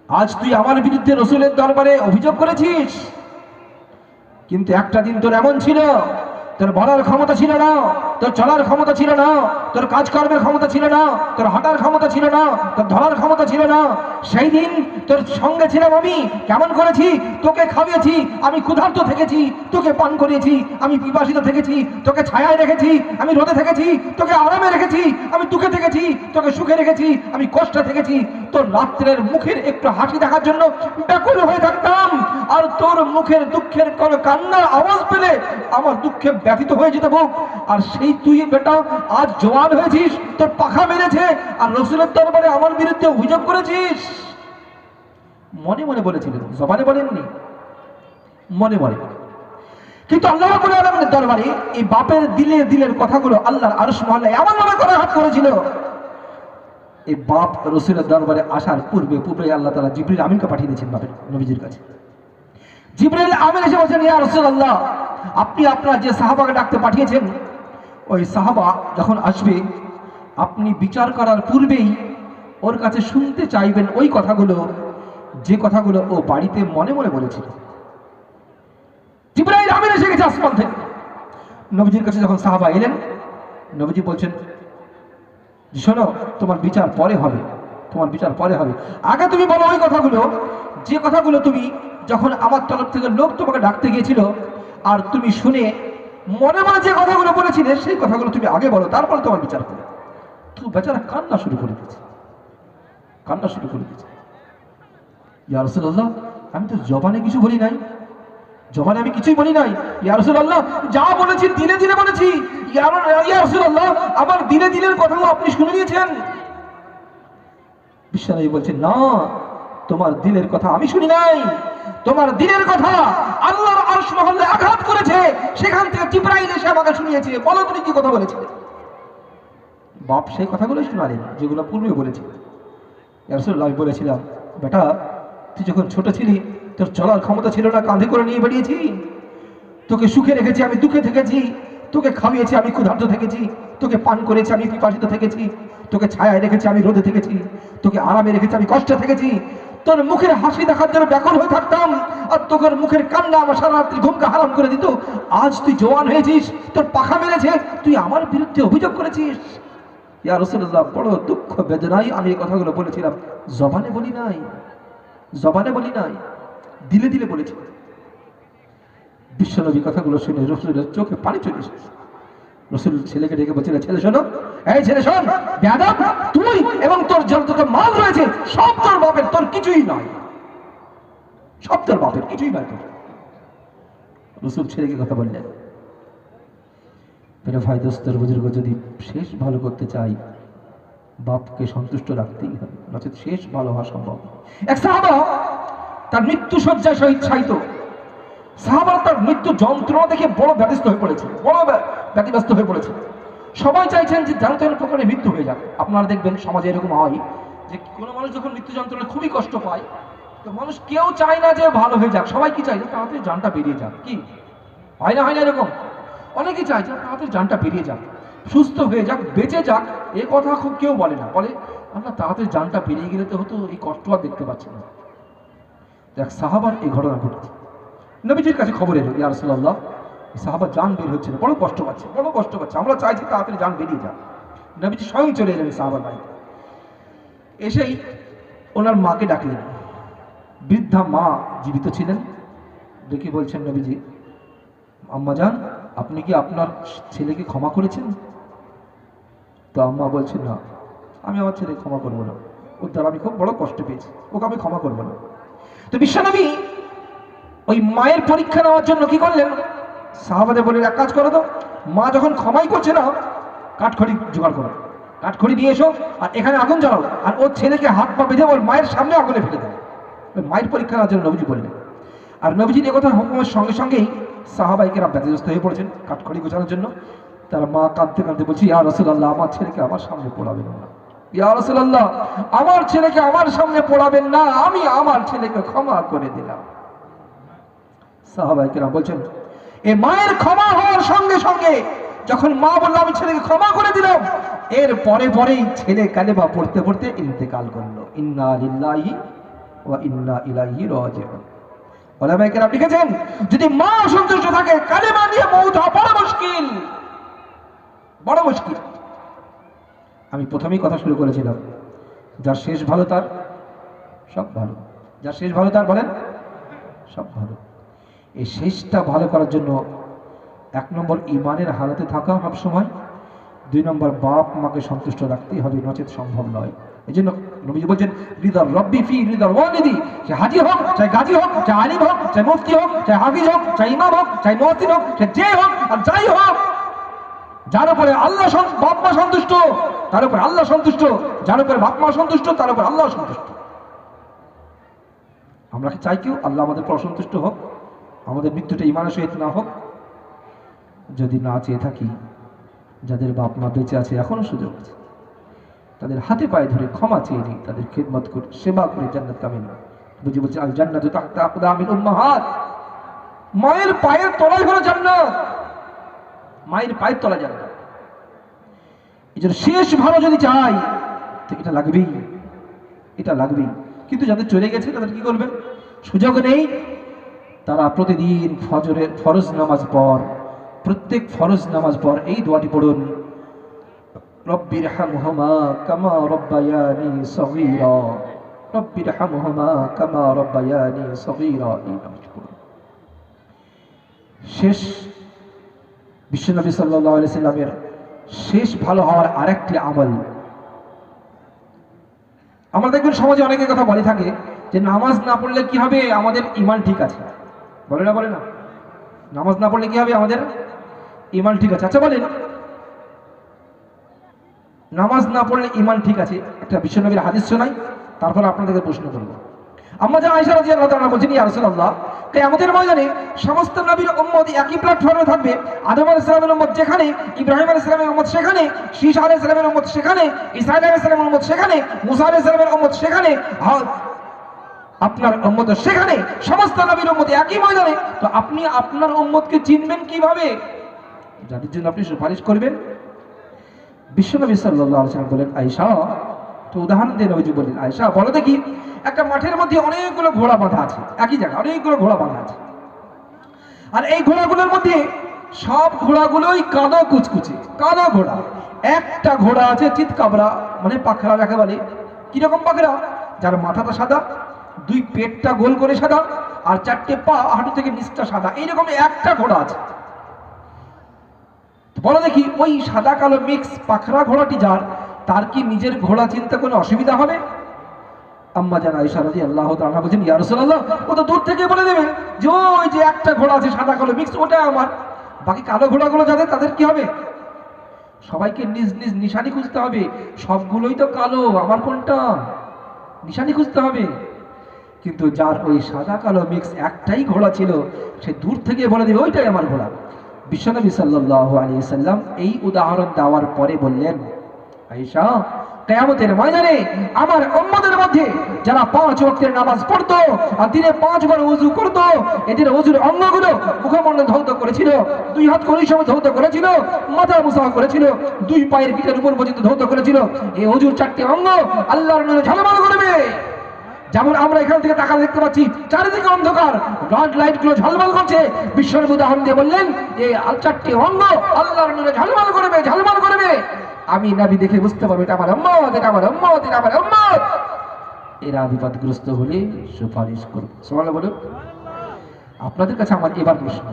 আজ তুই আমার বিরুদ্ধে রসুলের দরবারে অভিযোগ করেছিস, কিন্তু একটা দিন তোর এমন ছিল, তোর বলার ক্ষমতা ছিল না, তোর চলার ক্ষমতা ছিল না, তোর কাজকর্মের ক্ষমতা ছিল না, তোর হাঁটার ক্ষমতা ছিল না, তোর ধরার ক্ষমতা ছিল না। সেই দিন তোর সঙ্গে ছিলাম আমি, কেমন করেছি? তোকে খাইয়েছি, আমি ক্ষুধার্ত থেকেছি, তোকে পান করিয়েছি, আমি পিপাসিত থেকেছি, তোকে ছায়ায় রেখেছি, আমি রোদে থেকেছি, তোকে আরামে রেখেছি, আমি দুঃখে থেকেছি, তোকে সুখে রেখেছি, আমি কষ্টে থেকেছি। তোর রাত্রের মুখের একটু হাসি দেখার জন্য ব্যাকুল হয়ে থাকতাম, আর তোর মুখের দুঃখের কোনো কান্নার আওয়াজ পেলে আমার দুঃখে ব্যথিত হয়ে যেত বুক। আর সেই তুই বেটা আজ জওয়ান হয়েছিস, তোর পাখা মেরেছে, আর রসুলের দরবারে আমার বিরুদ্ধে অভিযোগ করেছিস। মনে মনে বলেছিলেন, জবানে বলেননি, মনে মনে। কিন্তু আল্লাহ রাব্বুল আলামিনের দরবারে এই বাপের দিলের কথাগুলো আল্লাহর আরশ মহল্লায় এমন ভাবে করে হাত করেছিল, এই বাপ রসুলের দরবারে আসার পূর্বে আল্লাহ তাআলা জিবরিল আমিনকে পাঠিয়ে দিয়েছেন বাপের নবীজির কাছে। জিবরিল আমিন এসে বলছেন, ইয়া রাসূলুল্লাহ, আপনি আপনার যে সাহাবাকে ডাকতে পাঠিয়েছেন, ওই সাহাবা যখন আসবে আপনি বিচার করার পূর্বেই ওর কাছে শুনতে চাইবেন ওই কথাগুলো, যে কথাগুলো ও বাড়িতে মনে মনে বলেছিল। জিবরাইল আমিন এসে গেছে আসমান থেকে। নবীজির কাছে যখন সাহাবা এলেন, নবীজি বলছেন, শোনো, তোমার বিচার পরে হবে, তোমার বিচার পরে হবে। আগে তুমি বলো ওই কথাগুলো, যে কথাগুলো তুমি যখন আমার তরফ থেকে লোক তোমাকে ডাকতে গিয়েছিল আর তুমি শুনে মনে মনে যে কথাগুলো বলেছিলে সেই কথাগুলো তুমি আগে বলো, তারপরে তোমার বিচার করো। তো বেচারা কান্না শুরু করে দিয়েছে, কান্না শুরু করে দিয়েছে। ইয়া রাসূলুল্লাহ, আমি তো জবানে কিছু বলি নাই, জবানে আমি কিছুই বলি নাই। ইয়া রাসূলুল্লাহ, যা বলেছি দিলে দিলে বলেছি। ইয়া রাসূলুল্লাহ, আমার দিলের কথাও আপনি শুনে নিয়েছেন। বিশ্বনবী বলছেন, না, তোমার দিলের কথা আমি শুনি নাই, তোমার দিলের কথা আল্লাহর আরশ মহল্লায় আঘাত করেছে, সেখান থেকে জিবরাইল এসে আমাকে শুনিয়েছে। বলো তুমি কি কথা বলেছিলে? বাপ সেই কথাগুলো শোনালেন যেগুলো পূর্বে বলেছে। ইয়া রাসূলুল্লাহ, আমি বলেছিলাম, বেটা, তুই যখন ছোট ছিলি তোর চলার ক্ষমতা ছিল না, কাঁধে করে নিয়ে বেরিয়েছি, তোকে সুখে রেখেছি, আমি দুঃখে থেকেছি, তোকে খাইয়েছি, আমি ক্ষুধার্ত থেকেছি, তোকে পান করেছি, আমি পিপাসিত থেকেছি, তোকে ছায়ায় রেখেছি, আমি রোদে থেকেছি, তোকে আরামে রেখেছি, আমি কষ্টে থেকেছি। তোর মুখের হাসি দেখার জন্য ব্যাকুল হয়ে থাকতাম, আর তোর মুখের কান্না আমার সারা রাত্রি ঘুমকে হারাম করে দিত। আজ তুই জওয়ান হয়েছিস, তোর পাখা মেরেছে, তুই আমার বিরুদ্ধে অভিযোগ করেছিস। ইয়া রাসূলুল্লাহ, বড় দুঃখ বেদনায় আমি এই কথাগুলো বলেছিলাম, জবানে বলি নাই, জবানে বলি নাই, দিলে দিলে বলেছি। বিশ্বনবী কথাগুলো শুনে রসুলের চোখে পানি চলে এসেছে। রসুল ছেলেকে ডেকে বলছিলেন, ছেলে শোনো, এই ছেলে শোন, বেয়াদব, তুই এবং তোর যত মাল রয়েছে সব তোর বাপের, তোর কিছুই নয়, সব তোর বাপের, কিছুই নয় তোর। রসুল ছেলেকে কথা বললেন, মেরে ভাই, দোস্তর বুজুর্গ, যদি শেষ ভালো করতে চাই বাপকে সন্তুষ্ট রাখতেই হবে, নচেত শেষ ভালো হওয়া সম্ভব। এক সাহাবা তার মৃত্যু শয্যায় শায়িত। সাহাবারা তার মৃত্যু যন্ত্রণা দেখে বড় ব্যতিব্যস্ত হয়ে পড়েছে, বড় ব্যতিব্যস্ত হয়ে পড়েছে। সবাই চাইছেন যে যেন তেন প্রকারে মৃত্যু হয়ে যাক। আপনারা দেখবেন সমাজে এরকম হয় যে কোনো মানুষ যখন মৃত্যু যন্ত্রণা খুবই কষ্ট পায়, তো মানুষ কেউ চায় না যে ভালো হয়ে যাক, সবাই কি চায় যে তাড়াতাড়ি জানটা বেরিয়ে যাক। কি হয় না, হয় না এরকম? অনেকেই চায় যে তাড়াতাড়ি জানটা বেরিয়ে যাক, সুস্থ হয়ে যাক, বেঁচে যাক। এ কথা খুব কেউ বলে না, বলে আমরা তাড়াতাড়ি জানটা বেরিয়ে গেলে তো হতো, এই কষ্ট আর দেখতে পাচ্ছি না। দেখ, সাহাবার এই ঘটনা ঘটেছে। নবীজির কাছে খবর এলো, ইয়া রাসূলুল্লাহ, সাহাবা জান বের হচ্ছে না, বড় কষ্ট পাচ্ছে, বড় কষ্ট পাচ্ছে, আমরা চাইছি তাড়াতাড়ি জান বেরিয়ে যাক। নবীজি স্বয়ং চলে এলেন সাহাবার বাড়িতে। এসেই ওনার মাকে ডাকলেন। বৃদ্ধা মা জীবিত ছিলেন। ডেকে বলছেন, নবীজি, আম্মা জান, আপনি কি আপনার ছেলেকে ক্ষমা করেছেন? তো আম্মা বলছেন না, আমি আমার ছেলে ক্ষমা করবো না, ওর দ্বারা আমি খুব বড় কষ্ট পেয়েছি, ওকে আমি ক্ষমা করবো না। তো বিশ্বনবী ওই মায়ের পরীক্ষা নেওয়ার জন্য কি করলেন, সাহাবাদের বলে এক কাজ করো তো, মা যখন ক্ষমাই করছে না, কাঠখড়ি জোগাড় করো, কাঠখড়ি নিয়ে এসো আর এখানে আগুন জ্বালাও, আর ওর ছেলেকে হাত পা বেঁধে ওর মায়ের সামনে আগুনে ফেলে দেয়। ওই মায়ের পরীক্ষা নেওয়ার জন্য নবীজি বললেন। আর নবীজির একথা হুকুমের সঙ্গে সঙ্গেই সাহাবাইকেরা ব্যতিগ্রস্ত হয়ে পড়েছেন কাঠখড়ি গোছানোর জন্য। তারা মা কাঁদতে কাঁদতে বলছে, ইয়া রাসূলুল্লাহ, আমার ছেলেকে আমার সামনে পোড়াবেন না, ইয়া রাসূলুল্লাহ, আমার ছেলেকে আমার সামনে পোড়াবেন না, আমি আমার ছেলেকে ক্ষমা করে দিলাম। সাহাবাইকেরা বলছেন, এ মায়ের ক্ষমা হওয়ার সঙ্গে সঙ্গে যখন মা বলল আমি ছেলেকে ক্ষমা করে দিলাম, এর পরে পরেই ছেলে কালেমা পড়তে পড়তে ইন্তেকাল করলো। ইন্না লিল্লাহি ওয়া ইন্না ইলাইহি রাজিউন। ওলামায়ে কেরাম লিখেছেন, যদি মা অসন্তুষ্ট থাকে কালেমা নিয়ে মওত হওয়া বড় মুশকিল, বড় মুশকিল। আমি প্রথমেই কথা শুরু করেছিলাম, যার শেষ ভালো তার সব ভালো, যার শেষ ভালো তার বলেন সব ভালো। এই শেষটা ভালো করার জন্য 1 নম্বর ইমানের হালাতে থাকা সব সময়, 2 নম্বর বাপ মাকে সন্তুষ্ট রাখতেই হবে, নচেত সম্ভব নয়। এই জন্য নবীজি বলছেন, রিদার রব্বি ফি রিদার ওয়ালিদি, সে হাজি হোক, চাই গাজী হোক, চাই আলিম হোক, চাই মুফতি হোক, চাই হাফিজ হোক, চাই ইমাম হোক, চাই মুয়াজ্জিন হোক, সে যে হোক আর যাই হোক, যার উপরে আল্লাহ বাপ মা সন্তুষ্ট তার উপরে আল্লাহ সন্তুষ্ট, যার উপরে বাপ মা সন্তুষ্ট তার উপরে আল্লাহ সন্তুষ্ট। আমরা কি চাই কেউ আল্লাহ আমাদের উপর অসন্তুষ্ট হোক, আমাদের মৃত্যুটা ইমানের সহিত না হোক? যদি না চেয়ে থাকি, যাদের বাপ মা বেঁচে আছে এখনো সুযোগ আছে, তাদের হাতে পায়ে ধরে ক্ষমা চেয়ে নিই, তাদের খিদমত করে সেবা করে জান্নাত কামিল। বুঝি বলছে, আল জান্নাতু তাহতা আকদামিল উম্মাহাত, মায়ের পায়ের তলায় হলো জান্নাত, মায়ের পায়ের তলায় জান্নাত। এই জন্য শেষ ভালো যদি চাই তো এটা লাগবেই, এটা লাগবেই। কিন্তু যাদের চলে গেছে তাদের কি করবেন, সুযোগ নেই। তারা প্রতিদিন ফজরের ফরজ নামাজ পর, প্রত্যেক ফরজ নামাজ পর এই দোয়াটি পড়ুন, রব্বির হামহুমা কামা রব্বায়ানি সগীরা, রব্বির হামহুমা কামা রব্বায়ানি সগীরা। এই নামাজ পড়ুন। শেষ বিশ্বনবী সাল্লাল্লাহু আলাইহি সাল্লামের শেষ ভালো হওয়ার আরেকটি আমল, আমরা দেখবেন সমাজে অনেকের কথা বলে থাকে যে নামাজ না পড়লে কি হবে, আমাদের ঈমান ঠিক আছে, বলে না, বলে না, নামাজ না পড়লে কি হবে, আমাদের ঈমান ঠিক আছে। আচ্ছা বলেন, নামাজ না পড়লে ঈমান ঠিক আছে, একটা বিশ্বনবীর হাদিস শোনাই, তারপর আপনাদেরকে প্রশ্ন করব। আম্মা জান আয়েশা রাদিয়াল্লাহু তাআলা বলেন, ইয়া রাসূলুল্লাহ, কিয়ামতের ময়দানে সমস্ত নবীর উম্মত একই প্ল্যাটফর্মে থাকবে। আদম আলাইহিস সালামের উম্মত যেখানে, ইব্রাহিম আলাইহিস সালামের উম্মত সেখানে, শীশ আলাইহিস সালামের উম্মত সেখানে, ঈসা আলাইহিস সালামের উম্মত সেখানে, মুসা আলাইহিস সালামের উম্মত সেখানে, আপনার উম্মত সেখানে, সমস্ত নবীর উম্মত একই ময়দানে। তো আপনি আপনার উম্মতকে চিনবেন কিভাবে? যাদের জন্য আপনি সুপারিশ করবেন। বিশ্বনবী সাল্লাল্লাহু আলাইহি ওয়াসাল্লাম বলেন, আয়েশা, তো উদাহরণ দিয়ে নবীজি বললেন, আয়েশা বলো দেখি, একটা মাঠের মধ্যে অনেকগুলো ঘোড়া বাঁধা আছে, একই জায়গায় অনেকগুলো ঘোড়া বাঁধা আছে, আর এই ঘোড়াগুলোর মধ্যে সব ঘোড়াগুলোই কালো কুচকুচে, কালো ঘোড়া। একটা ঘোড়া আছে চিতকাবরা, মানে পাখরা যাকে বলে। কিরকম পাখরা? যার মাথাটা সাদা, 2 পেটটা গোল করে সাদা, আর 4টে পা হাঁটু থেকে নিচটা সাদা, এইরকম একটা ঘোড়া আছে। বলো দেখি, ওই সাদা কালো মিক্স পাখরা ঘোড়াটি যার, তার কি নিজের ঘোড়া চিনতে কোনো অসুবিধা হবে? আম্মা জান আয়েশা রাদিয়াল্লাহু তাআলা বলেন, ইয়া রাসূলুল্লাহ, ও তো দূর থেকে বলে দেবে যে ওই যে একটা ঘোড়া আছে সাদা কালো মিক্স, ওটা আমার। বাকি কালো ঘোড়াগুলো যাদের, তাদের কি হবে? সবাইকে নিজ নিজ নিশানি খুঁজতে হবে, সবগুলোই তো কালো, আমার কোনটা নিশানি খুঁজতে হবে। কিন্তু যার ওই সাদা কালো মিক্স একটাই ঘোড়া ছিল, সে দূর থেকে বলে দেবে ওইটাই আমার ঘোড়া। বিশ্বনবী সাল্লাল্লাহু আলাইহি ওয়াসাল্লাম এই উদাহরণ দেওয়ার পরে বললেন, আয়েশা, কিয়ামতের ময়দানে আমার উম্মতের মধ্যে যারা 5 ওয়াক্তের নামাজ পড়তো আর দিনে 5 বার ওযু করতো, এদের ওযুর অঙ্গগুলো মুখমণ্ডল ধৌত করেছিল, 2 হাত কনুই সমেত ধৌত করেছিল, মাথা মুসাফা করেছিল, 2 পায়ের গিটার উপর পর্যন্ত ধৌত করেছিল, এই ওযুর 4টি অঙ্গ আল্লাহর নূরে ঝলমল করবে। যেমন আমরা এখান থেকে তাকালে দেখতে পাচ্ছি চারিদিকে অন্ধকার, রড লাইট গুলো ঝলমল করছে। বিশ্বনবী উদাহরণ দিয়ে বললেন, এই 4টি অঙ্গ আল্লাহর নূরে ঝলমল করবে, ঝলমল করবে। আমি নবী দেখে বুঝতে পারবো এটা আমার উম্মত, এটা আমার উম্মত, এটা আমার উম্মত। এরা বিপদগ্রস্ত হলে সুপারিশ করবে। সুবহানাল্লাহ বলুন। আপনাদের কাছে আমার এবার প্রশ্ন,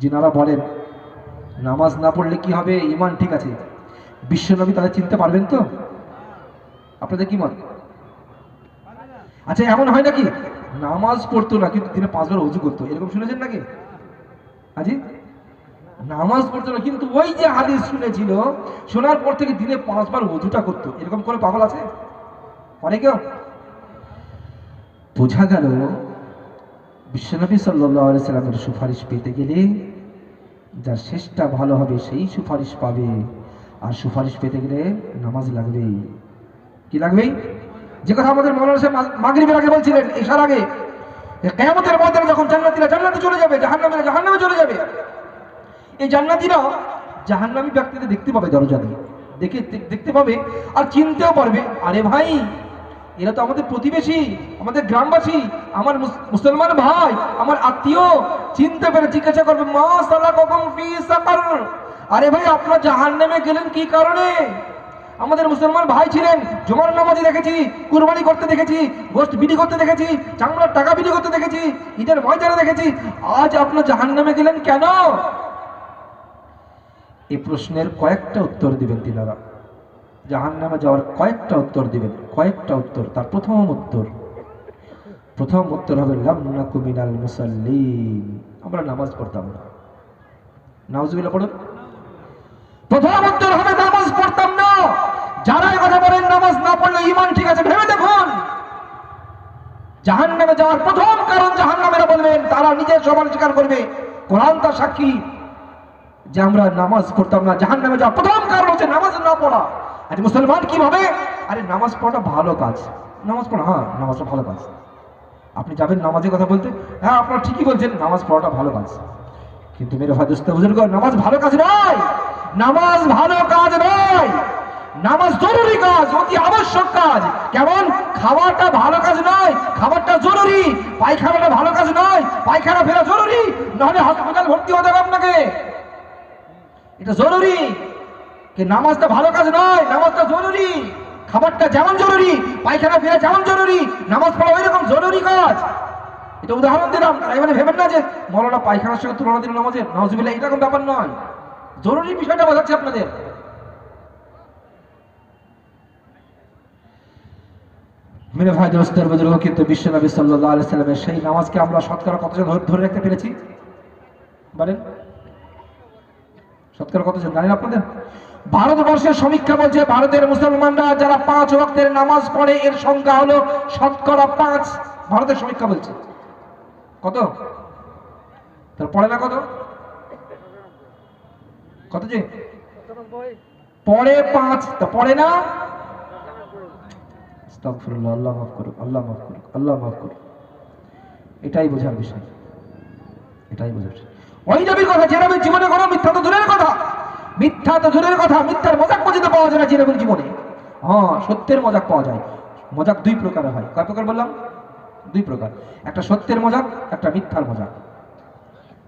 যিনারা বলেন নামাজ না পড়লে কি হবে, ঈমান ঠিক আছে, বিশ্বনবী তাদের চিনতে পারবেন তো? আপনাদের কি মত? আচ্ছা, এমন হয় নাকি নামাজ পড়তো না কিন্তু দিনে 5 বার ওযু করতো, এরকম শুনেছেন নাকি? আজি নামাজ পড়তো না কিন্তু ওই যে হাদিস শুনেছিল, শোনার পর থেকে দিনে 5 বার ওযুটা করতো, এরকম করে পাগল আছে? করে কেউ? বোঝা গেল বিশ্বনবী সাল্লাল্লাহু আলাইহি সাল্লামের সুপারিশ পেতে গেলে যার শেষটা ভালো হবে সেই সুপারিশ পাবে, আর সুপারিশ পেতে গেলে নামাজ লাগবেই। কি লাগবেই? যে কথা আমাদের মৌলানা সাহেব মাগরিবের আগে বলছিলেন, ইশার আগে, কিয়ামতের ময়দানে যখন জান্নাতীরা জান্নাতে চলে যাবে, জাহান্নামীরা জাহান্নামে চলে যাবে, এই জান্নাতীরা জাহান্নামী ব্যক্তিদের দেখতে পাবে, দরজা দিয়ে দেখতে পাবে আর চিনতেও পারবে, আরে ভাই এরা তো আমাদের প্রতিবেশী, আমাদের গ্রামবাসী, আমার মুসলমান ভাই, আমার আত্মীয়। চিনতে পেরে জিজ্ঞাসা করবে, মা সালাকুম ফি সাকার, আরে ভাই আপনারা জাহান্নামে গেলেন কি কারণে? আমাদের মুসলমান ভাই ছিলেন, জুমার নামাজে দেখেছি, কুরবানি করতে দেখেছি, গোশত বিক্রি করতে দেখেছি, চামড়ার টাকা বিক্রি করতে দেখেছি, ঈদের ময়দানে দেখেছি, আজ আপনারা জাহান্নামে গেলেন কেন? এই প্রশ্নের কয়েকটা উত্তর দিবেন তিনারা, জাহান্নামে যাওয়ার কয়েকটা উত্তর দিবেন, কয়েকটা উত্তর। তার প্রথম উত্তর হবে লাম নাকু মিনাল মুসাল্লিন, আমরা নামাজ পড়তাম না। নাউজুবিল্লাহ পড়ুন। প্রথম উত্তর হবে নামাজ পড়তাম না। যারা এই কথা বলেন নামাজ না পড়লে ঈমান ঠিক আছে, ভেবে দেখুন জাহান্নামে যাওয়ার প্রথম কারণ জাহান্নামীরা বলবেন, তারা নিজের সমান স্বীকার করবে, কোরআন তার সাক্ষী যে আমরা নামাজ পড়তাম না। জাহান্নামে যাওয়ার প্রথম কারণ হচ্ছে নামাজ না পড়া। আজ মুসলমান কিভাবে? আরে নামাজ পড়াটা ভালো কাজ, নামাজ পড়া, হ্যাঁ নামাজটা ভালো কাজ। আপনি যাবেন নামাজের কথা বলতে, হ্যাঁ আপনারা ঠিকই বলছেন, নামাজ পড়াটা ভালো কাজ, কিন্তু মেরে ভাই দোস্ত বুজুর্গ, নামাজ ভালো কাজ নয়, নামাজ ভালো কাজ নয়, নামাজ জরুরি কাজ, অতি আবশ্যক কাজ। কেমন? খাওয়াটা ভালো কাজ নয়, খাবারটা জরুরি। পায়খানাটা ভালো কাজ নয়, পায়খানা ফেরা জরুরি, নাহলে হাসপাতাল ভর্তি হতে হবে আপনাকে, এটা জরুরি। নামাজটা ভালো কাজ নয়, নামাজটা জরুরি। খাবারটা যেমন জরুরি, পায়খানা ফেরা যেমন জরুরি, নামাজ পড়া ওই রকম জরুরি কাজ। এটা উদাহরণ দিলাম, তাই মানে ভেবেন না যে মৌলানা পায়খানার সঙ্গে তুলনা দিল নামাজের, নাউজুবিল্লাহ, এরকম ব্যাপার নয়। জরুরি বিষয়টা বোঝাচ্ছি আপনাদের। মেরে ভাই দোস্তের বুজুর্গ, কিন্তু বিশ্বনবী সাল্লাল্লাহু আলাইহি সাল্লামের সেই নামাজকে আমরা শতকরা কতজন ধরে রাখতে পেরেছি বলেন? শতকরা কতজন জানেন আপনাদের? ভারতবর্ষের সমীক্ষা বলছে ভারতের মুসলমানরা যারা 5 ওয়াক্তের নামাজ পড়ে এর সংখ্যা হলো শতকরা 5। ভারতের সমীক্ষা বলছে। কত? তার পড়ে না কত? কত যে পড়ে? 5। তা পড়ে না? আস্তাগফিরুল্লাহ, আল্লাহ মাফ করুক, আল্লাহ মাফ করুক, আল্লাহ মাফ করুক। এটাই বোঝার বিষয়, এটাই বোঝার বিষয়। ওই নবীর কথা, যে নবীর জীবনে কোনো মিথ্যা তো দূরের কথা, মিথ্যা তো দূরের কথা, মিথ্যার মজাক পর্যন্ত পাওয়া যায় না যে নবীর জীবনে। হ্যাঁ, সত্যের মজাক পাওয়া যায়। মজাক 2 প্রকারের হয়। কয় প্রকার বললাম? 2 প্রকার। একটা সত্যের মজাক, একটা মিথ্যার মজাক।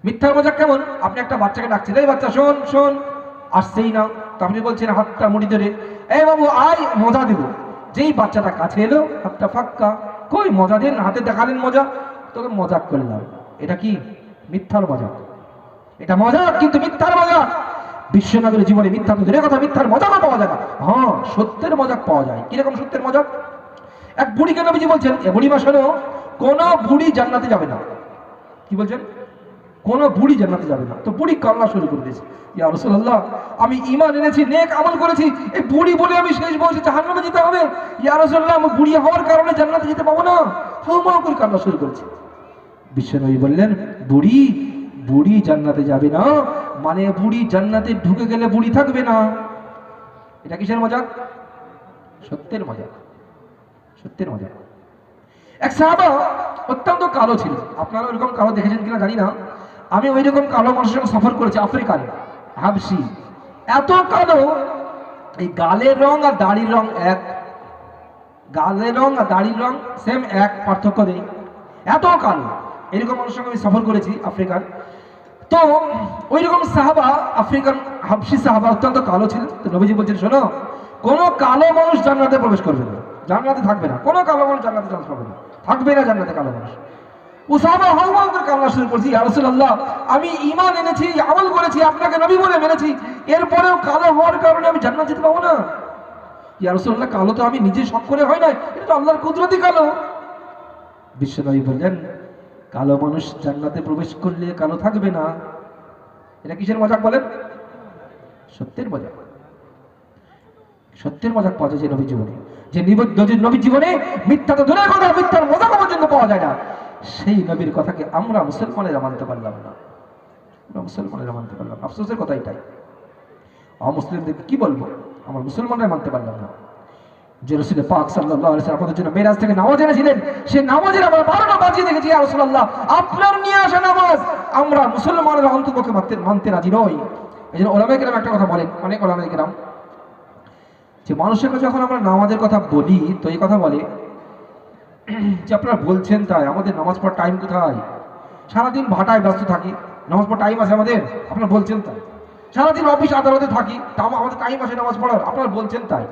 মিথ্যার মজাক কেমন? আপনি একটা বাচ্চাকে ডাকছেন, এই বাচ্চা শোন শোন, আসছেই না, তো আপনি বলছেন হাতটা মুড়ি ধরে, এই বাবু আয় মজা দেবো। যেই বাচ্চাটা কাছে এলো, হাতটা ফাক্কা, কই মজা দেন, হাতে দেখালেন মজা, তোকে মজাক করলাম। এটা কি? মিথ্যার মজাক। এটা মজাক, কিন্তু মিথ্যার মজাক। বিশ্বনবীর জীবনে মিথ্যা তো দূরের কথা, মিথ্যার মজাকও পাওয়া যায় না। হ্যাঁ, সত্যের মজাক পাওয়া যায়। কিরকম সত্যের মজাক? এক বুড়িকে নবীজি বলছেন, এ বুড়ি মা শোনো, কোন বুড়ি জান্নাতে যাবে না। কি বলছেন? কোন বুড়ি জান্নাতে যাবে না। তো বুড়ি কান্না শুরু করে দিয়েছে, ইয়া রাসূলুল্লাহ, আমি ঈমান এনেছি, নেক আমল করেছি, এই বুড়ি বলে আমি শেষ বয়সে জাহান্নামে যেতে হবে? ইয়া রাসূলুল্লাহ, আমি বুড়ি হওয়ার কারণে জান্নাতে যেতে পাবো না। হাউমাউ করে কান্না শুরু করেছে। বিশ্বনবী বললেন, বুড়ি জান্নাতে যাবে না, মানে বুড়ি জান্নাতে ঢুকে গেলে বুড়ি থাকবে না। এটা কিসের মজাক? সত্যের মজাক, সত্যের মজাক। এক সাহাবা অত্যন্ত কালো ছিল, আপনারা ওইরকম কালো দেখেছেন কিনা জানি না, আমি ওই রকম কালো মানুষের সঙ্গে সফর করেছি, আফ্রিকান হাবশি। এত কালো, এই গালের রং আর দাড়ির রং এক, গালের রং আর দাড়ির রং সেম এক, পার্থক্য নেই, এত কালো। এরকম মানুষের সঙ্গে আমি সফর করেছি আফ্রিকার। তো ওই রকম সাহাবা, আফ্রিকান হাবশি সাহাবা অত্যন্ত কালো ছিল। তো নবীজি বলছেন, শোনো, কোনো কালো মানুষ জান্নাতে প্রবেশ করবে না, জান্নাতে থাকবে না, কোনো কালো মানুষ জান্নাতে চান্স পাবে না, থাকবে না জান্নাতে কালো মানুষ। উসামা হাওয়া করে কান্না শুরু করছি, ইয়া রাসূলুল্লাহ আমি ঈমান এনেছি, আমল করেছি, আপনাকে নবী বলে মেনেছি, এরপরেও কালো হওয়ার কারণে আমি জান্নাত যেতে পাবো না। ইয়া রাসূলুল্লাহ কালো তো আমি নিজে শখ করে হয় না, এটা তো আল্লাহর কুদরতি কালো। বিশ্বনবী বললেন কালো মানুষ জান্নাতে প্রবেশ করলে কালো থাকবে না। এটা কিসের মজাক বলেন? সত্যের মজাক। সত্যের মজাক পাওয়া যায় যে নবী জীবনে, যে নবীর জীবনে মিথ্যা তো দূরের কথা, মিথ্যার মজাক পর্যন্ত পাওয়া যায় না। সেই নবীর কথাকে আমরা মুসলমানেরা মানতে পারলাম না, আমরা মুসলমানেরা মানতে পারলাম। আফসোসের কথা এটাই। অমুসলিমদেরকে কি বলবো, আমরা মুসলমানরা মানতে পারলাম না। যে রাসূল পাক সাল্লাল্লাহু আলাইহি ওয়াসাল্লাম আমাদের জন্য মেরাজ থেকে নামাজ এনেছিলেন, সেই নামাজের আমরা 12টা বাজিয়ে দেখেছি। ইয়া রাসূলুল্লাহ আপনার নিয়ে আসা নামাজ আমরা মুসলমানেরা অন্ততপক্ষে মানতে রাজি নই। এই জন্য ওলামায়ে কেরাম একটা কথা বলেন, অনেক ওলামায়ে কেরাম, যে মানুষের কাছে যখন আমরা নামাজের কথা বলি তো এই কথা বলে যে আপনারা বলছেন তাই, আমাদের নামাজ পড়ার টাইম কোথায়? সারাদিন ভাটায় ব্যস্ত থাকি, নামাজ পড়ার টাইম আছে আমাদের? আপনারা বলছেন তাই। সারাদিন অফিস আদালতে থাকি, তা আমাদের টাইম আছে নামাজ পড়ার? আপনারা বলছেন তাই।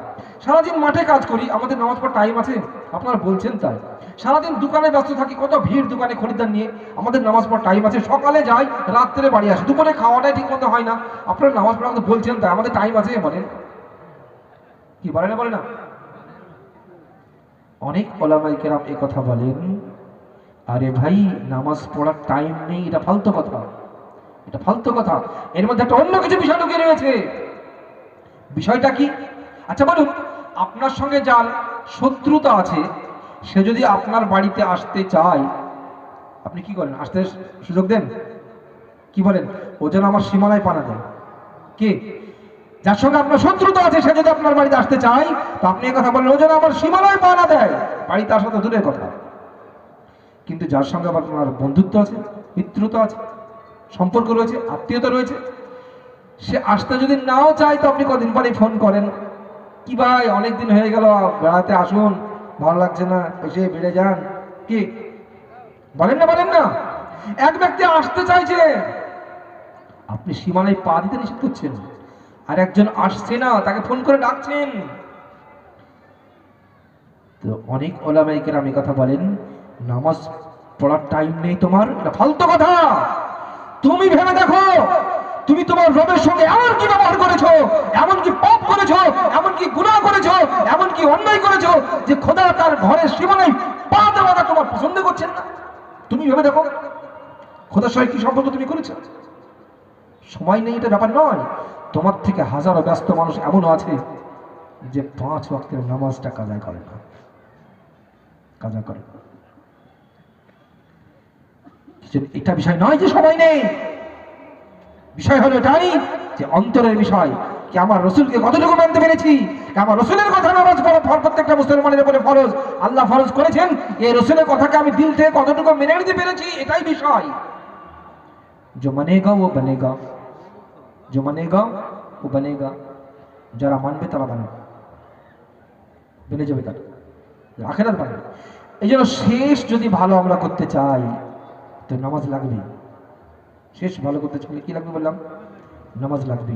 সারাদিন মাঠে কাজ করি, আমাদের নামাজ পড়ার টাইম আছে? আপনারা বলছেন তাই। সারাদিন দোকানে ব্যস্ত থাকি, কত ভিড় দোকানে খরিদ্দার নিয়ে, আমাদের নামাজ পড়ার টাইম আছে? সকালে যাই, রাত্রে বাড়ি আসি, দুপুরে খাওয়াটাই ঠিক মতো হয় না, আপনারা নামাজ পড়া আমাদের বলছেন তাই, আমাদের টাইম আছে বলেন? কি বলে না, বলে না? অনেক ওলামায়ে কেরাম এই কথা বলেন, আরে ভাই নামাজ পড়ার টাইম নেই, এটা ফালতু কথা, এটা ফালতু কথা। এর মধ্যে একটা অন্য কিছু বিষয় ঢুকে রয়েছে। বিষয়টা কি? আচ্ছা বলুন, আপনার সঙ্গে যার শত্রুতা আছে সে যদি আপনার বাড়িতে আসতে চায়, আপনি কি করেন? আসতে সুযোগ দেন? কি বলেন? ও যেন আমার সীমানায় পানা দেয়। কে? যার সঙ্গে আপনার শত্রুতা আছে সে যদি আপনার বাড়িতে আসতে চায় তো আপনি এই কথা বলেন ও যেন আমার সীমানায় পানা দেয়। বাড়িতে আসা তো দূরের কথা, কিন্তু যার সঙ্গে আপনার বন্ধুত্ব আছে, মিত্রতা আছে, সম্পর্ক রয়েছে, আত্মীয়তা রয়েছে, সে আসতে যদি নাও চায় তো আপনি কদিন পরেই ফোন করেন, কি ভাই অনেকদিন হয়ে গেল, বেড়াতে আসুন, ভালো লাগছে না, এসে বেড়ে যান। কি বলেন না, বলেন না? এক ব্যক্তি আসতে চাইছে, আপনি সীমানায় পা দিতে নিষেধ করছেন, আর একজন আসছে না, তাকে ফোন করে ডাকছেন। তো অনেক ওলামায়ে কেরাম এই কথা বলেন, নামাজ পড়ার টাইম নেই তোমার, এটা ফালতু কথা। তুমি ভেবে দেখো, তুমি তোমার রবের সঙ্গে এমন কি ব্যবহার করেছো, এমন কি পাপ করেছো, এমন কি গুনাহ করেছো, এমন কি অন্যায় করেছো যে খোদা তার ঘরের সীমানায় পা দেওয়াটা তোমার পছন্দ করছেন না? তুমি ভেবে দেখো খোদার সঙ্গে কি সম্পর্ক তুমি করেছো। সময় নেই এটা ব্যাপার নয়, তোমার থেকে হাজারো ব্যস্ত মানুষ এমনও আছে যে 5 ওয়াক্তের নামাজটা কাজা করে না, কাজা করে না। এটা বিষয় নয় যে সময় নেই, বিষয় হলো এটাই যে অন্তরের বিষয়, কি আমার রসুলকে কতটুকু মানতে পেরেছি, আমার রসুলের কথা নামাজ পড়া প্রত্যেকটা মুসলমানের উপরে ফরজ, আল্লাহ ফরজ করেছেন, এই রসুলের কথাকে আমি দিল থেকে কতটুকু মেনে নিতে পেরেছি, এটাই বিষয়। जो মানেগা ও বনেগা, जो মানেগা ও বনেগা, যারা মানবে তারা বেনে যাবে, তার আখিরাত বানবে। এই জন্য শেষ যদি ভালো আমরা করতে চাই তো নামাজ লাগবে। শেষ ভালো করতে চাইলে কি লাগবে বললাম? নামাজ লাগবে।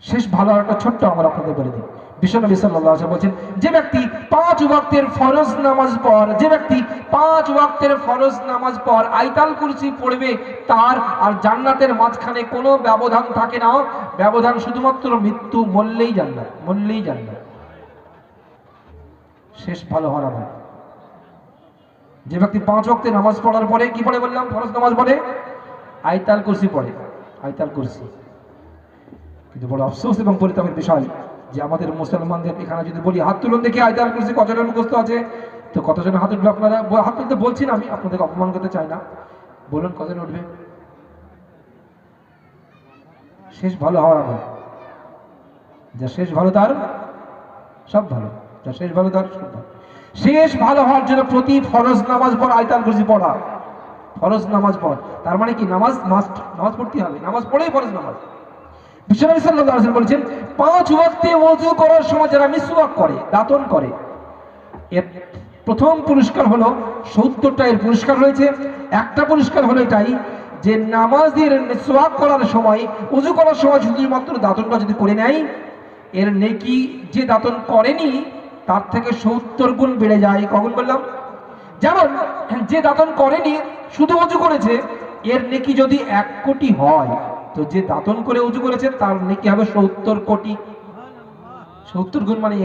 শেষ ভালো একটা ছোট্ট আমরা আপনাদের বলে দিই। বিশ্বনবী সাল্লাল্লাহু আলাইহি ওয়াসাল্লাম বলেছেন, যে ব্যক্তি 5 ওয়াক্তের ফরজ নামাজ পড়, যে ব্যক্তি 5 ওয়াক্তের ফরজ নামাজ পড় আয়াতুল কুরসি পড়বে, তার আর জান্নাতের মাঝখানে কোনো ব্যবধান থাকে না, ব্যবধান শুধুমাত্র মৃত্যু, মরলেই জান্নাত, মরলেই জান্নাত। শেষ ভালো হওয়ার আগে যে ব্যক্তি 5 ওয়াক্তে নামাজ পড়ার পরে কি পড়ে বললাম? ফরজ নামাজ পড়ে আয়াতুল কুরসি পড়ে, আয়াতুল কুরসি। কিন্তু বড় আফসোস এবং পরিতাপের বিষয় যে আমাদের মুসলমানদের এখানে যদি বলি হাত তুলুন দেখি আয়াতুল কুরসি কতজনের মুখস্থ আছে, তো কতজন হাত উঠবে? আপনারা হাত তুলতে বলছি না, আমি আপনাদেরকে অপমান করতে চাই না, বলুন কতজন উঠবে? শেষ ভালো হওয়ার আগে, যা শেষ ভালো তার সব ভালো, যা শেষ ভালো তার সব ভালো। শেষ ভালো হওয়ার জন্য প্রতি ফরজ নামাজ পড় আয়াতুল কুরসি পড়া, ফরজ নামাজ পড়, তার মানে কি নামাজ মাস্ট, নামাজ পড়তে হবে, নামাজ পড়েই ফরজ নামাজ। বিশ্বনবী সাল্লাল্লাহু আলাইহি ওয়াসাল্লাম বলেছেন, 5 ওয়াক্তে ওযু করার সময় যারা মিসওয়াক করে, দাঁতন করে, এর প্রথম পুরস্কার হলো 70টা এর পুরস্কার রয়েছে। একটা পুরস্কার হলো এটাই যে নামাজের মিসওয়াক করার সময়, ওযু করার সময় শুধুমাত্র দাঁতনটা যদি করে নেয়, এর নেকি যে দাঁতন করেনি তার থেকে 70 গুণ বেড়ে যায়। কখন বললাম? যেমন যে দাতন করেনি শুধু অজু করেছে, এর নেকি যদি 1 কোটি হয়, তো যে দাতন করে অজু করেছে তার নেকি হবে 70 কোটি। 70 গুণ মানে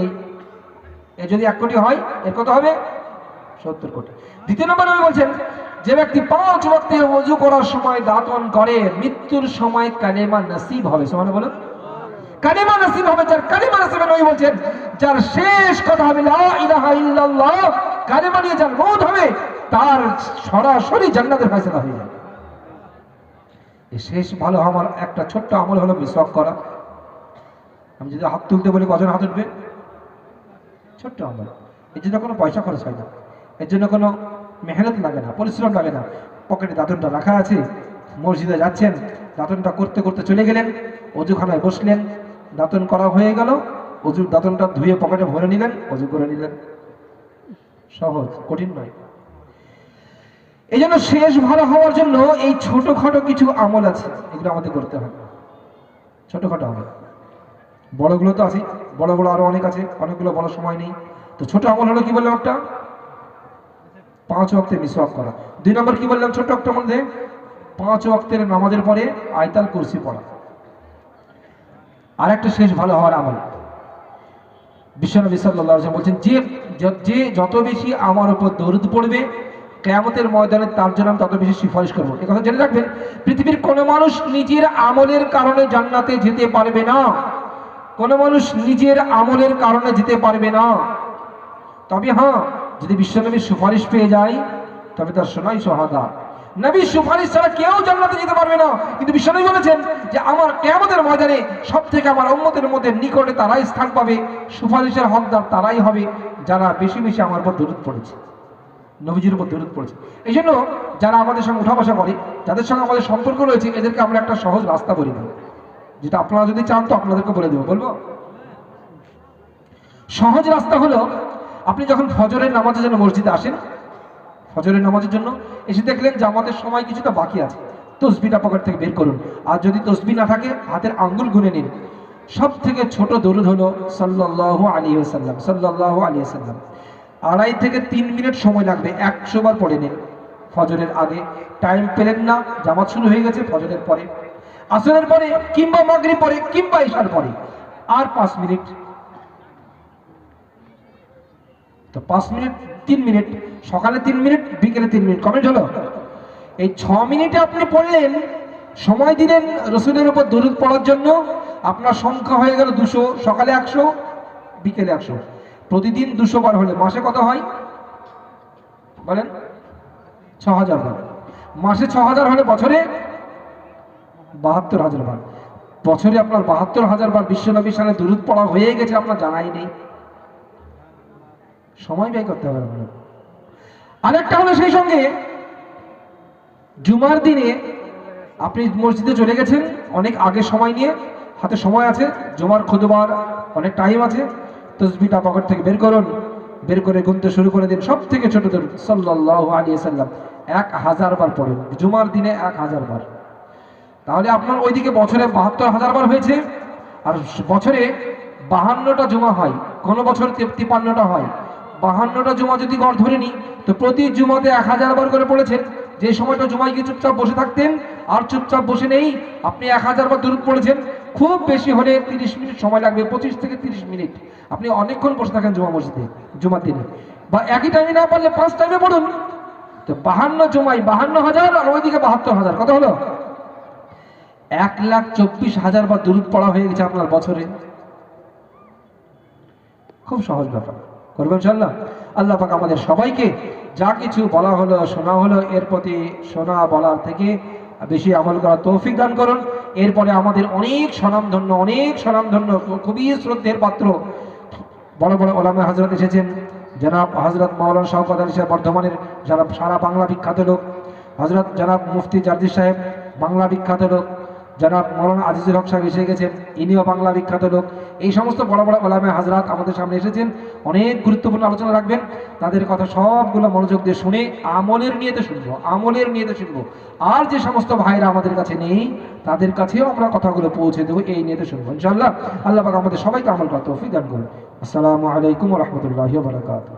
এই যদি 1 কোটি হয়, এর কত হবে? 70 কোটি। দ্বিতীয় নম্বর আমি বলছেন, যে ব্যক্তি 5 ওয়াক্তে ওযু করার সময় দাতন করে, মৃত্যুর সময় কালেমা নসিব হবে। সুবহানাল্লাহ বলুন। কালেমা নসিব হবে, যার কালেমা নসিব হবে, নবী বলছেন যার শেষ কথা হবে লা ইলাহা ইল্লাল্লাহ, কালেমা নিয়ে যার মওত হবে, তার সরাসরি জান্নাতের ফয়সালা হয়ে যাবে। এই শেষ ভালো আমার একটা ছোট্ট আমল হলো মিসওয়াক করা। আমি যদি হাত তুলতে বলি কজন হাত উঠবে? ছোট্ট আমল। এর জন্য কোনো পয়সা খরচ হয় না, এর জন্য কোনো মেহনত লাগে না, পরিশ্রম লাগে না। পকেটে দাঁতনটা রাখা আছে, মসজিদে যাচ্ছেন, দাঁতনটা করতে করতে চলে গেলেন, অজুখানায় বসলেন, দাঁতন করা হয়ে গেল, অজুর দাঁতনটা ধুয়ে পকেটে ভরে নিলেন, অজু করে নিলেন। সহজ, কঠিন নয়। এই জন্য শেষ ভালো হওয়ার জন্য এই ছোটখাটো কিছু আমল আছে, এগুলো আমাদের করতে হবে। ছোটখাটো আমল, বড়গুলো তো আছে, বড় বড় আরো অনেক আছে, অনেকগুলো বড় সময় নেই। তো ছোট আমল হলো কি বললাম একটা, 5 ওয়াক্তে মিসওয়াক করা। 2 নম্বর কি বললাম ছোট একটা মধ্যে, 5 ওয়াক্তের নামাজের পরে আয়াতুল কুরসি পড়া। আর একটা শেষ ভালো হওয়ার আমল, বিশ্বনবী সাল্লাল্লাহু আলাইহি ওয়াসাল্লাম বলছেন, যে যত বেশি আমার উপর দরুদ পড়বে, কিয়ামতের ময়দানে তার জন্য আমি তত বেশি সুপারিশ করব। এই কথা জেনে রাখবেন, পৃথিবীর কোনো মানুষ নিজের আমলের কারণে জান্নাতে যেতে পারবে না। কোনো মানুষ নিজের আমলের কারণে যেতে পারবে না। তবে হ্যাঁ, যদি বিশ্বনবীর সুপারিশ পেয়ে যায়, তবে তার সোনাই শাহাদা। নবীর সুপারিশ ছাড়া কেউ জান্নাতে যেতে পারবে না। কিন্তু বিশ্বনবী বলেছেন যে আমার কিয়ামতের ময়দানে সবথেকে আমার উম্মতের মধ্যে নিকটে তারাই স্থান পাবে, সুপারিশের হকদার তারাই হবে যারা বেশি বেশি আমার উপর দরুদ পড়েছে, নবীজির উপর দরুদ পড়েছে। এই জন্য যারা আমাদের সঙ্গে উঠা বসা করে, যাদের সঙ্গে আমাদের সম্পর্ক রয়েছে, এদেরকে আমরা একটা সহজ রাস্তা বলে দিই, যেটা আপনারা যদি চান তো আপনাদেরকে বলে দেবো। বলবো? সহজ রাস্তা হলো, আপনি যখন ফজরের নামাজের জন্য মসজিদে আসেন, ফজরের নামাজের জন্য এসে দেখলেন জামাতের সময় কিছুটা বাকি আছে, তসবিহটা পকেট থেকে বের করুন। আর যদি তসবিহ না থাকে, হাতের আঙ্গুল গুনে নিন। সব থেকে ছোট দরুদ হলো সাল্লাল্লাহু আলাইহি ওয়াসাল্লাম, সাল্লাল্লাহু আলাইহি ওয়াসাল্লাম। 2.5 থেকে 3 মিনিট সময় লাগবে, 100 বার পড়ে নিন ফজরের আগে। টাইম পেলেন না, জামাত শুরু হয়ে গেছে, ফজরের পরে, আসরের পরে, কিংবা মাগরিব পরে, কিংবা ইশার পরে, আর 5 মিনিট। তো 5 মিনিট, 3 মিনিট, সকালে 3 মিনিট, বিকেলে 3 মিনিট, কমেন্ট হলো। এই 6 মিনিটে আপনি পড়লেন, সময় দিলেন রসুলের উপর দরুদ পড়ার জন্য। আপনার সংখ্যা হয়ে গেল 200, সকালে 100, বিকেলে 100। প্রতিদিন 200 বার হলে মাসে কত হয় বলেন? 6000 বার। মাসে 6000 হলে বছরে 72,000 বার। বছরে আপনার 72,000 বার বিশ্বনবীর সামনে দরুদ পড়া হয়ে গেছে, আপনার জানাই নেই। সময় ব্যয় করতে হবে আপনার। আরেকটা হলো, সেই সঙ্গে জুমার দিনে আপনি মসজিদে চলে গেছেন অনেক আগে সময় নিয়ে, হাতে সময় আছে, জুমার খুতবার অনেক টাইম আছে, তসবিহটা পকেট থেকে বের করুন, বের করে গুনতে শুরু করে দিন। সব থেকে ছোট দরুদ সাল্লাল্লাহু আলাইহি ওয়াসাল্লাম 1000 বার পড়ুন জুমার দিনে, 1000 বার। তাহলে আপনার ওইদিকে বছরে 72,000 বার হয়েছে। আর বছরে 52টা জুমা হয়, কোনো বছর 53টা হয়। 52টা জুমা যদি গড় ধরে নিই, তো প্রতি জুমাতে 1000 বার করে পড়েছেন। যে সময়টা জুমায় গিয়ে চুপচাপ বসে থাকতেন, আর চুপচাপ বসে নেই, আপনি 1000 বার দরুদ পড়েছেন। খুব বেশি হলে 30 মিনিট সময় লাগবে, 25 থেকে 30 মিনিট। আপনি অনেকক্ষণ বসে থাকেন জুমা মসজিদে জুমার দিনে, বা একই টাইমে না পারলে 5 টাইমে পড়ুন। তো 52 জুমায় 52,000, আর ওইদিকে 72,000, কত হলো? 1,24,000 বার দরুদ পড়া হয়ে গেছে আপনার বছরে। খুব সহজ ব্যাপার, করবেন ইনশাআল্লাহ। আল্লাহ পাক আমাদের সবাইকে যা কিছু বলা হলো, শোনা হলো, এর প্রতি শোনা বলার থেকে বেশি আমল করার তৌফিক দান করুন। এরপরে আমাদের অনেক স্বনামধন্য খুবই শ্রদ্ধের পাত্র বড় বড় ওলামা হযরত এসেছেন। জনাব হযরত মাওলানা শওকত আলী সাহেব বর্ধমানের, যারা সারা বাংলা বিখ্যাত লোক। হযরত জনাব মুফতি জারজি সাহেব, বাংলা বিখ্যাত লোক। জনাব মাওলানা আজিজুল হক সাহেব এসে গেছেন, ইনিও বাংলা বিখ্যাত লোক। এই সমস্ত বড় বড় ওলামা হযরত আমাদের সামনে এসেছেন, অনেক গুরুত্বপূর্ণ আলোচনা রাখবেন। তাদের কথা সবগুলো মনোযোগ দিয়ে শুনে আমলের নিয়তে শুনবো। আর যে সমস্ত ভাইরা আমাদের কাছে নেই, তাদের কাছেও আমরা কথাগুলো পৌঁছে দেবো, এই নিয়তে শুনবো ইনশাআল্লাহ। আল্লাহ পাক আমাদের সবাইকে আমল করার তৌফিক দান করুন। আসসালামু আলাইকুম ওয়া রাহমাতুল্লাহি ওয়া বারাকাতুহু।